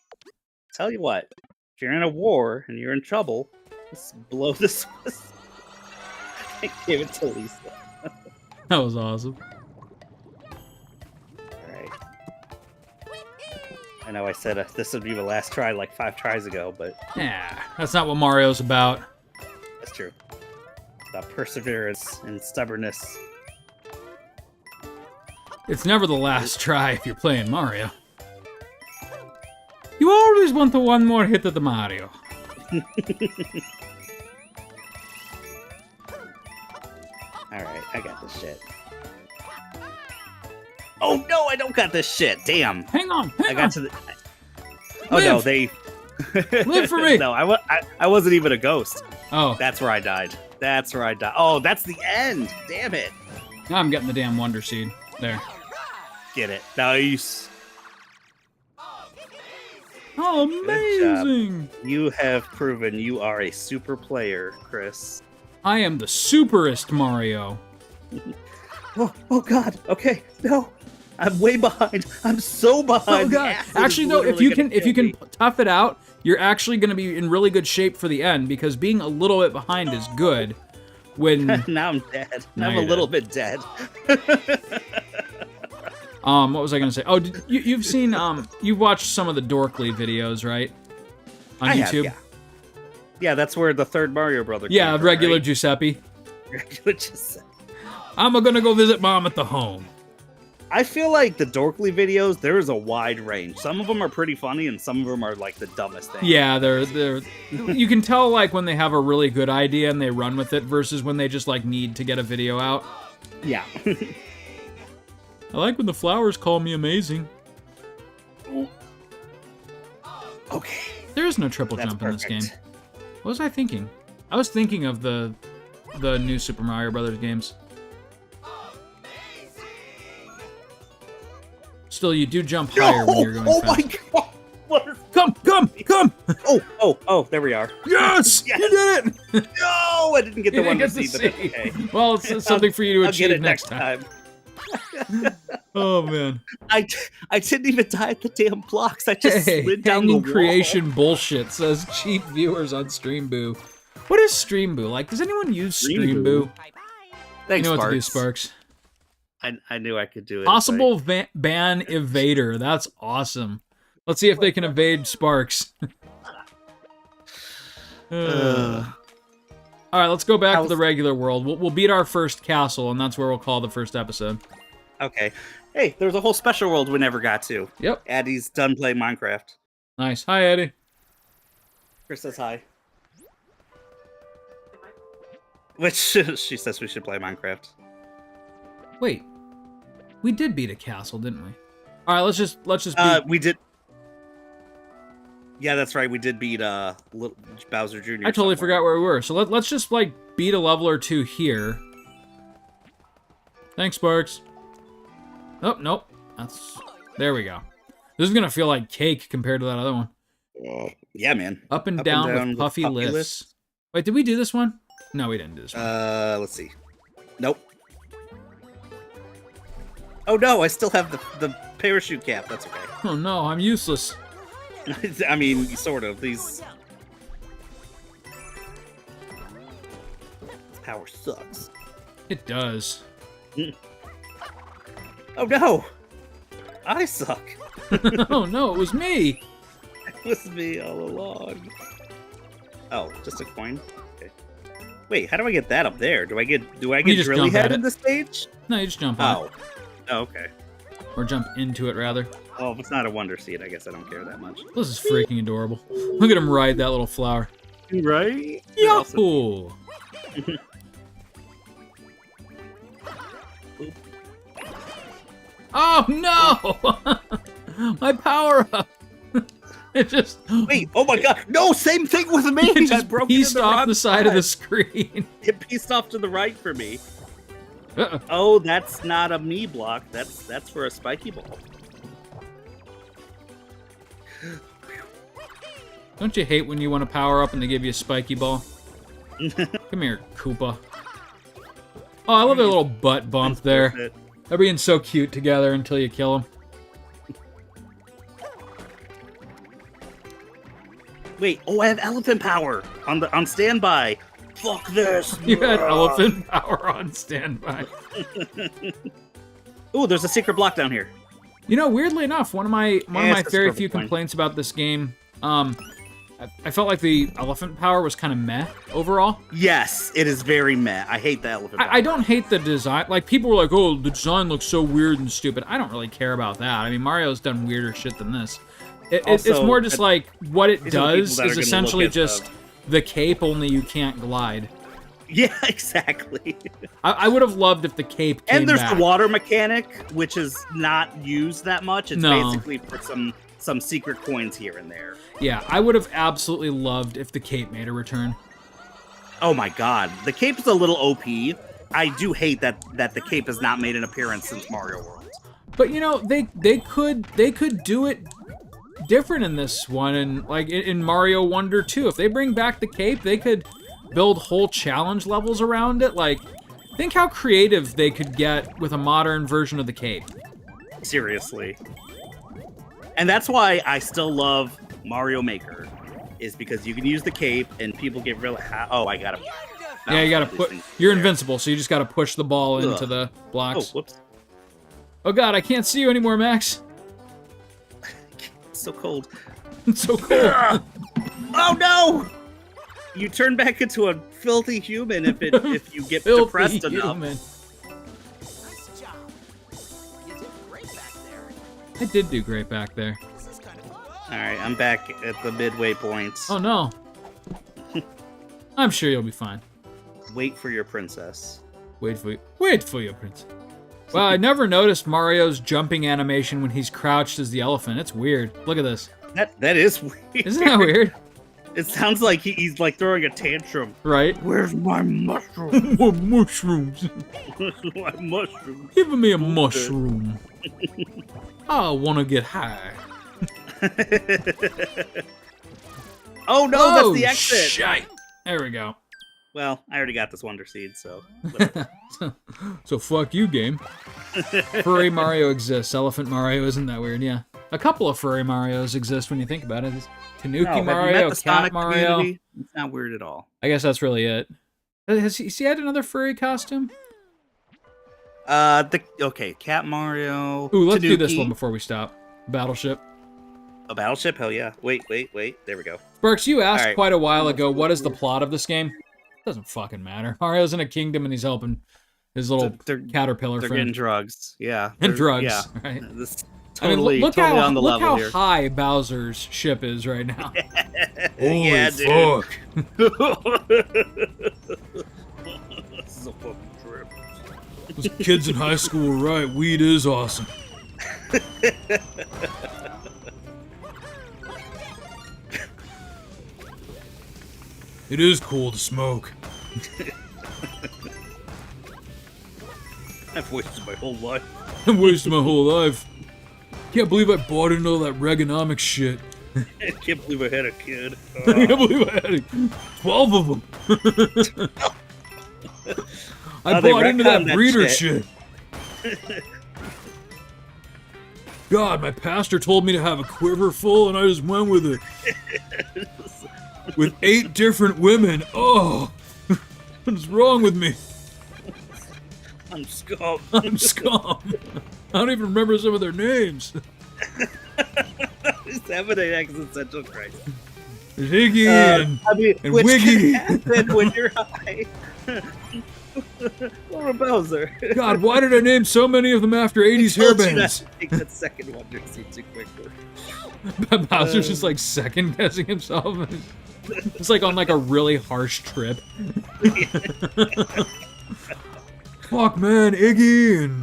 [SPEAKER 2] Tell you what, if you're in a war and you're in trouble, just blow this whistle. I gave it to Lisa.
[SPEAKER 1] That was awesome.
[SPEAKER 2] Alright. I know I said this would be the last try like 5 tries ago, but...
[SPEAKER 1] Yeah, that's not what Mario's about.
[SPEAKER 2] That's true. It's about perseverance and stubbornness.
[SPEAKER 1] It's never the last try if you're playing Mario. You always want the one more hit at the Mario.
[SPEAKER 2] Alright, I got this shit. Oh no, I don't got this shit. Damn.
[SPEAKER 1] Hang on.
[SPEAKER 2] I got to the... Oh no, they...
[SPEAKER 1] Live for me.
[SPEAKER 2] No, I wasn't even a ghost.
[SPEAKER 1] Oh.
[SPEAKER 2] That's where I died. That's where I died. Oh, that's the end. Damn it.
[SPEAKER 1] Now I'm getting the damn Wonder Seed. There.
[SPEAKER 2] Get it. Nice.
[SPEAKER 1] Oh, amazing!
[SPEAKER 2] You have proven you are a super player, Chris.
[SPEAKER 1] I am the superest Mario.
[SPEAKER 2] Oh God. Okay. No. I'm way behind. I'm so behind.
[SPEAKER 1] Oh God. Actually, though, if you can tough it out, you're actually going to be in really good shape for the end, because being a little bit behind is good. When
[SPEAKER 2] now I'm dead. Now I'm a little bit dead.
[SPEAKER 1] What was I going to say? Oh, you've seen you've watched some of the Dorkly videos, right? On YouTube.
[SPEAKER 2] Have, yeah, that's where the third Mario brother.
[SPEAKER 1] Yeah,
[SPEAKER 2] from,
[SPEAKER 1] regular
[SPEAKER 2] right?
[SPEAKER 1] Giuseppe.
[SPEAKER 2] Regular Giuseppe.
[SPEAKER 1] I'm gonna go visit Mom at the home.
[SPEAKER 2] I feel like the Dorkly videos, there is a wide range. Some of them are pretty funny, and some of them are like the dumbest thing.
[SPEAKER 1] Yeah, they're you can tell like when they have a really good idea and they run with it versus when they just like need to get a video out.
[SPEAKER 2] Yeah.
[SPEAKER 1] I like when the flowers call me amazing.
[SPEAKER 2] Okay.
[SPEAKER 1] There is no triple jump in this game. What was I thinking? I was thinking of the new Super Mario Brothers games. Still, you do jump higher when you're going fast.
[SPEAKER 2] Oh my God!
[SPEAKER 1] Come!
[SPEAKER 2] Oh, there we are.
[SPEAKER 1] Yes!
[SPEAKER 2] Yes!
[SPEAKER 1] You did it!
[SPEAKER 2] No, I didn't get the one to see, but that's okay.
[SPEAKER 1] Well, it's something for you to achieve
[SPEAKER 2] I'll get it
[SPEAKER 1] next time. Oh, man.
[SPEAKER 2] I didn't even die at the damn blocks. I just slid down the wall.
[SPEAKER 1] Creation bullshit, says cheap viewers on Streamboo. What is Streamboo? Like, does anyone use Streamboo?
[SPEAKER 2] Thanks,
[SPEAKER 1] you know what
[SPEAKER 2] Sparks.
[SPEAKER 1] to do, Sparks.
[SPEAKER 2] I knew I could do it.
[SPEAKER 1] Possible ban evader. That's awesome. Let's see if they can evade Sparks. All right, let's go back to the regular world. We'll beat our first castle, and that's where we'll call the first episode.
[SPEAKER 2] Okay. Hey, there's a whole special world we never got to.
[SPEAKER 1] Yep.
[SPEAKER 2] Addie's done playing Minecraft.
[SPEAKER 1] Nice. Hi, Eddie.
[SPEAKER 2] Chris says hi. Which she says we should play Minecraft.
[SPEAKER 1] Wait. We did beat a castle, didn't we? All right, let's just beat...
[SPEAKER 2] we did. Yeah, that's right. We did beat little Bowser Jr.
[SPEAKER 1] I totally forgot where we were. So let's just like beat a level or two here. Thanks, Sparks. Oh, nope. There we go. This is gonna feel like cake compared to that other one.
[SPEAKER 2] Yeah, man.
[SPEAKER 1] Up and down with puffy lifts. Wait, did we do this one? No, we didn't do this one.
[SPEAKER 2] Let's see. Nope. Oh no, I still have the parachute cap. That's okay.
[SPEAKER 1] Oh no, I'm useless.
[SPEAKER 2] I mean, sort of. These power sucks.
[SPEAKER 1] It does.
[SPEAKER 2] Oh no, I suck.
[SPEAKER 1] Oh no, it was me.
[SPEAKER 2] It was me all along. Oh, just a coin. Okay. Wait, how do I get that up there? Do I get Drilly Head in the stage?
[SPEAKER 1] No, you just jump on it.
[SPEAKER 2] Oh, okay.
[SPEAKER 1] Or jump into it, rather.
[SPEAKER 2] Oh, if it's not a Wonder Seed, I guess I don't care that much.
[SPEAKER 1] This is freaking adorable. Look at him ride that little flower.
[SPEAKER 2] Right?
[SPEAKER 1] Yahoo! Oh no! My power up! It just...
[SPEAKER 2] Wait, oh my god! No, same thing with me!
[SPEAKER 1] It just pieced off the side of the screen.
[SPEAKER 2] It pieced off to the right for me. Oh, that's not a me block. That's for a spiky ball.
[SPEAKER 1] Don't you hate when you want to power up and they give you a spiky ball? Come here, Koopa. Oh, I love their little butt bump there. They're being so cute together until you kill them.
[SPEAKER 2] Wait, oh, I have elephant power on standby. Fuck this.
[SPEAKER 1] You had elephant power on standby.
[SPEAKER 2] Ooh, there's a secret block down here.
[SPEAKER 1] You know, weirdly enough, one of my very few complaints about this game, I felt like the elephant power was kind of meh overall.
[SPEAKER 2] Yes, it is very meh. I hate the elephant power.
[SPEAKER 1] I don't hate the design. Like, people were like, oh, the design looks so weird and stupid. I don't really care about that. I mean, Mario's done weirder shit than this. It's more just like, what it does is essentially just the cape, only you can't glide.
[SPEAKER 2] Yeah, exactly.
[SPEAKER 1] I would have loved if the cape came
[SPEAKER 2] And there's
[SPEAKER 1] back.
[SPEAKER 2] the water mechanic, which is not used that much. It's basically for some secret coins here and there.
[SPEAKER 1] Yeah, I would have absolutely loved if the cape made a return.
[SPEAKER 2] Oh my god. The cape is a little OP, I do hate that the cape has not made an appearance since Mario World.
[SPEAKER 1] But you know, they could do it different in this one, and like in Mario Wonder 2. If they bring back the cape, they could build whole challenge levels around it. Like, think how creative they could get with a modern version of the cape.
[SPEAKER 2] Seriously. And that's why I still love Mario Maker, is because you can use the cape and people get really oh, I gotta
[SPEAKER 1] yeah, you gotta put you're invincible, so you just gotta push the ball into the blocks.
[SPEAKER 2] Oh, whoops.
[SPEAKER 1] Oh god, I can't see you anymore, Max.
[SPEAKER 2] It's so cold.
[SPEAKER 1] It's so cold.
[SPEAKER 2] Oh no! You turn back into a filthy human if you get depressed enough.
[SPEAKER 3] Nice job. You did great back there.
[SPEAKER 1] I did do great back there.
[SPEAKER 3] This is kind of fun.
[SPEAKER 2] Alright, I'm back at the midway point.
[SPEAKER 1] Oh no. I'm sure you'll be fine.
[SPEAKER 2] Wait for your princess.
[SPEAKER 1] Wait for your prince. Well, I never noticed Mario's jumping animation when he's crouched as the elephant. It's weird. Look at this.
[SPEAKER 2] That is weird.
[SPEAKER 1] Isn't that weird?
[SPEAKER 2] It sounds like he's like throwing a tantrum.
[SPEAKER 1] Right?
[SPEAKER 2] Where's my mushroom?
[SPEAKER 1] What mushrooms?
[SPEAKER 2] My mushroom.
[SPEAKER 1] Give me a mushroom. I want to get high.
[SPEAKER 2] Oh no, that's the exit.
[SPEAKER 1] Shite. There we go.
[SPEAKER 2] Well, I already got this Wonder Seed, so.
[SPEAKER 1] So fuck you, game. Furry Mario exists. Elephant Mario isn't that weird, yeah. A couple of furry Marios exist when you think about it. Tanuki
[SPEAKER 2] No,
[SPEAKER 1] Mario, Cat
[SPEAKER 2] Sonic
[SPEAKER 1] Mario.
[SPEAKER 2] community? It's not weird at all.
[SPEAKER 1] I guess that's really it. Has he had another furry costume?
[SPEAKER 2] Okay, Cat Mario.
[SPEAKER 1] Ooh, let's do
[SPEAKER 2] Tanuki.
[SPEAKER 1] this one before we stop. Battleship.
[SPEAKER 2] A battleship? Hell yeah. Wait. There we go.
[SPEAKER 1] Sparks, you asked
[SPEAKER 2] Alright.
[SPEAKER 1] quite a while ago, what is the plot of this game? Doesn't fucking matter. Mario's in a kingdom and he's helping his little caterpillar
[SPEAKER 2] They're
[SPEAKER 1] friend.
[SPEAKER 2] getting drugs. Yeah.
[SPEAKER 1] And drugs,
[SPEAKER 2] Yeah.
[SPEAKER 1] right?
[SPEAKER 2] This
[SPEAKER 1] I mean,
[SPEAKER 2] totally,
[SPEAKER 1] look
[SPEAKER 2] totally
[SPEAKER 1] how,
[SPEAKER 2] on the
[SPEAKER 1] look
[SPEAKER 2] level
[SPEAKER 1] how
[SPEAKER 2] here.
[SPEAKER 1] high Bowser's ship is right now. Holy
[SPEAKER 2] Yeah, dude.
[SPEAKER 1] fuck.
[SPEAKER 2] This is a fucking trip.
[SPEAKER 1] Those kids in high school were right. Weed is awesome. It is cool to smoke.
[SPEAKER 2] I've wasted my whole life.
[SPEAKER 1] I wasted my whole life. Can't believe I bought into all that Reaganomics shit.
[SPEAKER 2] I can't believe I had a kid.
[SPEAKER 1] I can't believe I had 12 of them. I
[SPEAKER 2] they
[SPEAKER 1] bought into that
[SPEAKER 2] retconned that
[SPEAKER 1] breeder
[SPEAKER 2] shit.
[SPEAKER 1] shit. God, my pastor told me to have a quiver full, and I just went with it. With 8 different women. Oh, what's wrong with me?
[SPEAKER 2] I'm scum.
[SPEAKER 1] I'm scum. I don't even remember some of their names.
[SPEAKER 2] Just having an existential crisis.
[SPEAKER 1] There's Iggy and
[SPEAKER 2] which
[SPEAKER 1] Wiggy.
[SPEAKER 2] can happen when you're high. Or Bowser.
[SPEAKER 1] God, why did I name so many of them after 80s hair
[SPEAKER 2] Told you not
[SPEAKER 1] bands?
[SPEAKER 2] to take that second Wonder Seed too quickly.
[SPEAKER 1] Bowser's just like second guessing himself. It's like on like a really harsh trip. Fuck man, Iggy and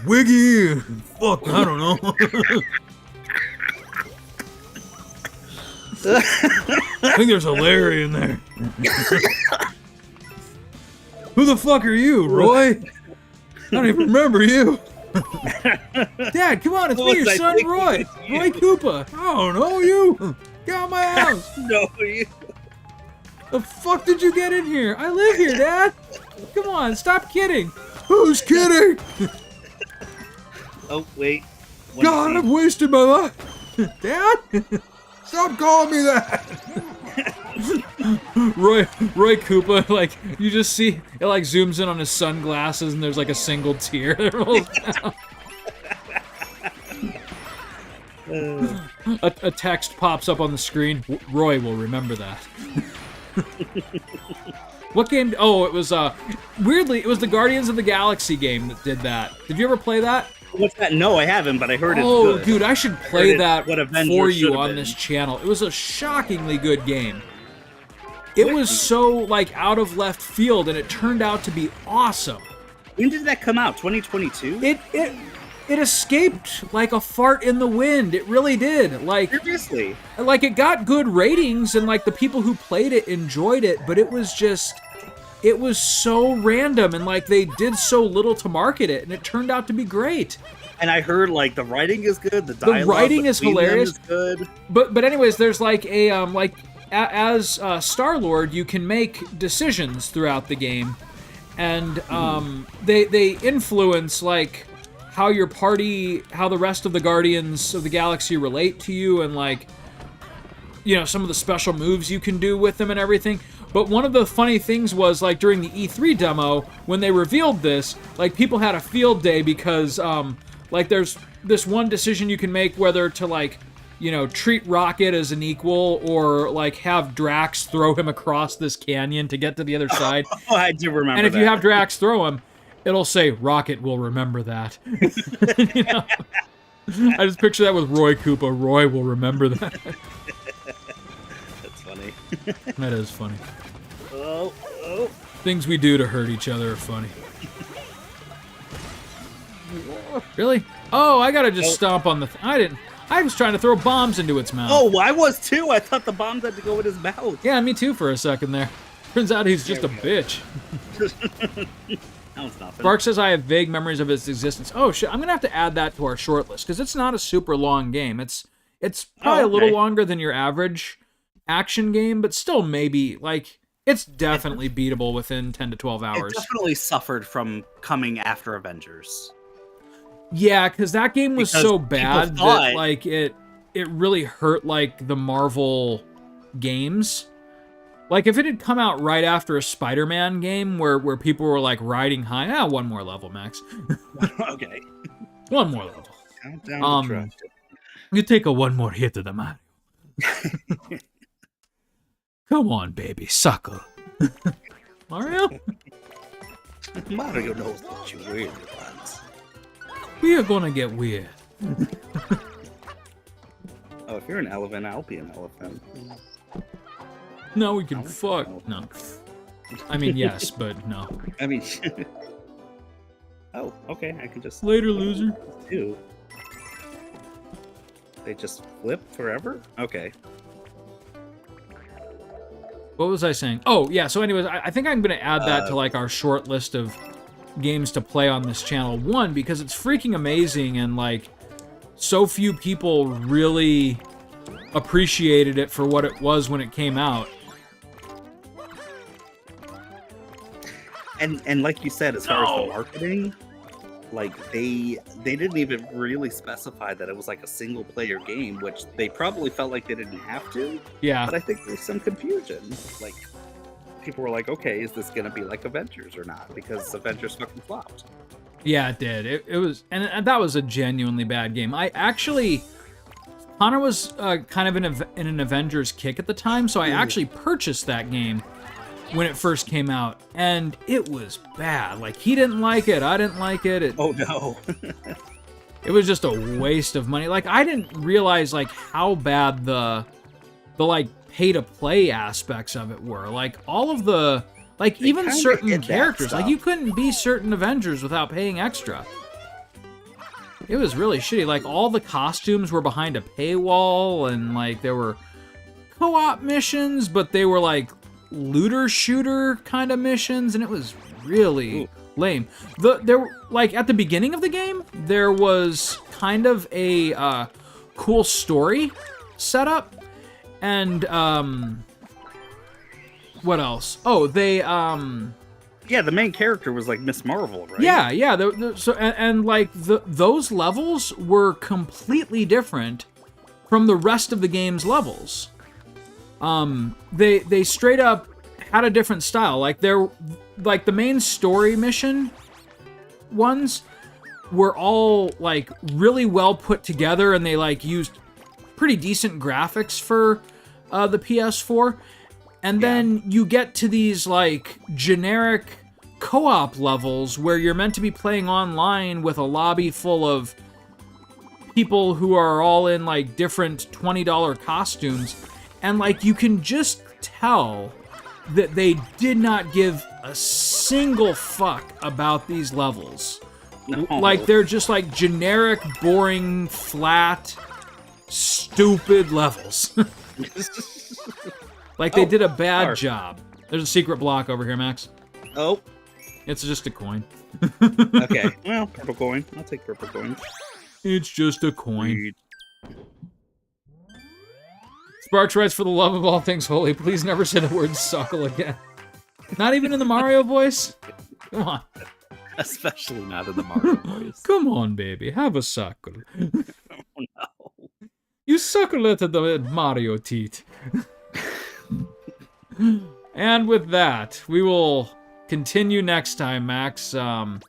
[SPEAKER 1] Wiggy and fuck, I don't know. I think there's a Larry in there. Who the fuck are you, Roy? I don't even remember you. Dad, come on, it's me, your son, Roy. Roy Koopa. I don't know you. Get out of my house.
[SPEAKER 2] No, you.
[SPEAKER 1] The fuck did you get in here? I live here, Dad. Come on, stop kidding. Who's kidding?
[SPEAKER 2] Oh, wait.
[SPEAKER 1] God, I've wasted my life. Dad? Stop calling me that. Roy Koopa, like, you just see, it like zooms in on his sunglasses and there's like a single tear that rolls down. A text pops up on the screen. Roy will remember that. What game? Oh, it was, weirdly, it was the Guardians of the Galaxy game that did that. Did you ever play that?
[SPEAKER 2] What's that? No, I haven't, but I heard it's
[SPEAKER 1] Oh,
[SPEAKER 2] good.
[SPEAKER 1] dude, I should play that
[SPEAKER 2] what Avengers
[SPEAKER 1] for
[SPEAKER 2] should
[SPEAKER 1] you
[SPEAKER 2] have
[SPEAKER 1] on
[SPEAKER 2] been.
[SPEAKER 1] this channel. It was a shockingly good game. It was so, like, out of left field, and it turned out to be awesome.
[SPEAKER 2] When did that come out? 2022?
[SPEAKER 1] It escaped like a fart in the wind. It really did. Like
[SPEAKER 2] Seriously?
[SPEAKER 1] it got good ratings, and like the people who played it enjoyed it, but it was just it was so random, and like they did so little to market it, and it turned out to be great.
[SPEAKER 2] And I heard like the writing is good, the dialogue,
[SPEAKER 1] the writing is hilarious,
[SPEAKER 2] is good.
[SPEAKER 1] But anyways, there's like a as Star-Lord, you can make decisions throughout the game, and they influence like how your party, how the rest of the Guardians of the Galaxy relate to you, and like, you know, some of the special moves you can do with them and everything. But one of the funny things was, like, during the E3 demo, when they revealed this, like, people had a field day because, like, there's this one decision you can make whether to, like, you know, treat Rocket as an equal or, like, have Drax throw him across this canyon to get to the other side.
[SPEAKER 2] Oh, I do remember
[SPEAKER 1] And if
[SPEAKER 2] that.
[SPEAKER 1] you have Drax throw him, it'll say, Rocket will remember that. You know? I just picture that with Roy Koopa. Roy will remember that.
[SPEAKER 2] That's funny.
[SPEAKER 1] That is funny.
[SPEAKER 2] Oh.
[SPEAKER 1] Things we do to hurt each other are funny. Really? Oh, I gotta just stomp on the... I was trying to throw bombs into its mouth.
[SPEAKER 2] Oh, I was too. I thought the bombs had to go in his mouth.
[SPEAKER 1] Yeah, me too for a second there. Turns out he's just a bitch.
[SPEAKER 2] That was nothing.
[SPEAKER 1] Bark says I have vague memories of its existence. Oh shit, I'm gonna have to add that to our short list because it's not a super long game. It's probably a little longer than your average action game, but still maybe like it's definitely beatable within 10 to 12 hours.
[SPEAKER 2] It definitely suffered from coming after Avengers.
[SPEAKER 1] Yeah, because that game was
[SPEAKER 2] Because
[SPEAKER 1] so bad
[SPEAKER 2] people thought-
[SPEAKER 1] that like it really hurt like the Marvel games. Like if it had come out right after a Spider-Man game where people were like riding high, one more level, Max.
[SPEAKER 2] Okay.
[SPEAKER 1] One more level.
[SPEAKER 2] Count down the truck.
[SPEAKER 1] You take a one more hit of the Mario. Come on, baby, suckle. Mario?
[SPEAKER 2] Mario knows what you really want.
[SPEAKER 1] We are gonna get weird.
[SPEAKER 2] Oh, if you're an elephant, I'll be an elephant.
[SPEAKER 1] Now we can fuck. No. I mean, yes, but no.
[SPEAKER 2] I mean... oh, okay, I can just...
[SPEAKER 1] Later, loser.
[SPEAKER 2] Two. They just flip forever? Okay.
[SPEAKER 1] What was I saying? Oh, yeah, so anyways, I think I'm going to add that to, like, our short list of games to play on this channel. One, because it's freaking amazing, and, like, so few people really appreciated it for what it was when it came out.
[SPEAKER 2] And like you said, as far as the marketing, like, they didn't even really specify that it was, like, a single-player game, which they probably felt like they didn't have to.
[SPEAKER 1] Yeah.
[SPEAKER 2] But I think there's some confusion. Like, people were like, okay, is this gonna be like Avengers or not? Because Avengers fucking flopped.
[SPEAKER 1] Yeah, it did. It was, and that was a genuinely bad game. I actually, Connor was kind of in an Avengers kick at the time, so I actually purchased that game when it first came out, and it was bad. Like, he didn't like it, I didn't like it.
[SPEAKER 2] Oh no.
[SPEAKER 1] It was just a waste of money. Like, I didn't realize like how bad the like pay-to-play aspects of it were. Like, all of the, like,
[SPEAKER 2] They
[SPEAKER 1] even
[SPEAKER 2] kinda
[SPEAKER 1] certain
[SPEAKER 2] hid that
[SPEAKER 1] characters, like,
[SPEAKER 2] stuff.
[SPEAKER 1] you couldn't be certain Avengers without paying extra. It was really shitty. Like, all the costumes were behind a paywall, and like there were co-op missions, but they were like looter shooter kind of missions, and it was really lame. There like at the beginning of the game, there was kind of a cool story setup, and what else? Oh, they
[SPEAKER 2] Yeah, the main character was like Miss Marvel, right?
[SPEAKER 1] Yeah. So and like those levels were completely different from the rest of the game's levels. They straight up had a different style. Like the main story mission ones were all like really well put together, and they like used pretty decent graphics for the PS4. And then you get to these like generic co-op levels where you're meant to be playing online with a lobby full of people who are all in like different $20 costumes, and like you can just tell that they did not give a single fuck about these levels.
[SPEAKER 2] No.
[SPEAKER 1] Like, they're just like generic, boring, flat, stupid levels. Like, they did a bad job. There's a secret block over here, Max.
[SPEAKER 2] Oh,
[SPEAKER 1] It's just a coin.
[SPEAKER 2] okay. Well, purple coin. I'll take purple coin.
[SPEAKER 1] It's just a coin. Sparks writes, for the love of all things holy, please never say the word suckle again. Not even in the Mario voice? Come on.
[SPEAKER 2] Especially not in the Mario voice.
[SPEAKER 1] Come on, baby. Have a suckle.
[SPEAKER 2] Oh, no.
[SPEAKER 1] You suckle at the Mario teat. And with that, we will continue next time, Max. I'm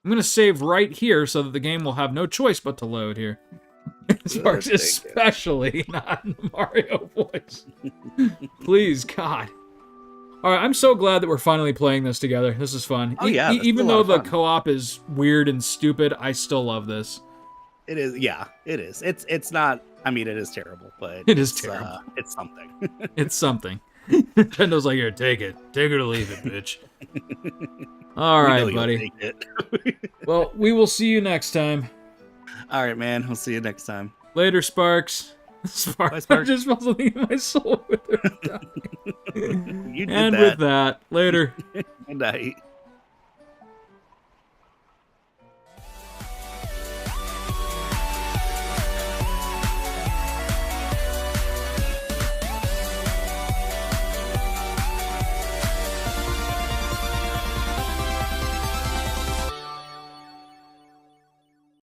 [SPEAKER 1] going to save right here so that the game will have no choice but to load here. Sparks, especially not in the Mario voice. Please, God. Alright, I'm so glad that we're finally playing this together. This is fun.
[SPEAKER 2] Oh, yeah,
[SPEAKER 1] Even though the co-op is weird and stupid, I still love this.
[SPEAKER 2] It is, yeah, it is. It's not, I mean, it is terrible, but
[SPEAKER 1] it is terrible.
[SPEAKER 2] It's something.
[SPEAKER 1] It's something. Nintendo's like, here, take it. Take it or leave it, bitch. Alright, buddy. Well, we will see you next time.
[SPEAKER 2] Alright, man. We'll see you next time.
[SPEAKER 1] Later, Sparks. Sparks.
[SPEAKER 2] Bye, Sparks.
[SPEAKER 1] I just felt something in my soul with her.
[SPEAKER 2] You did
[SPEAKER 1] and
[SPEAKER 2] that.
[SPEAKER 1] with that, later.
[SPEAKER 2] Good night.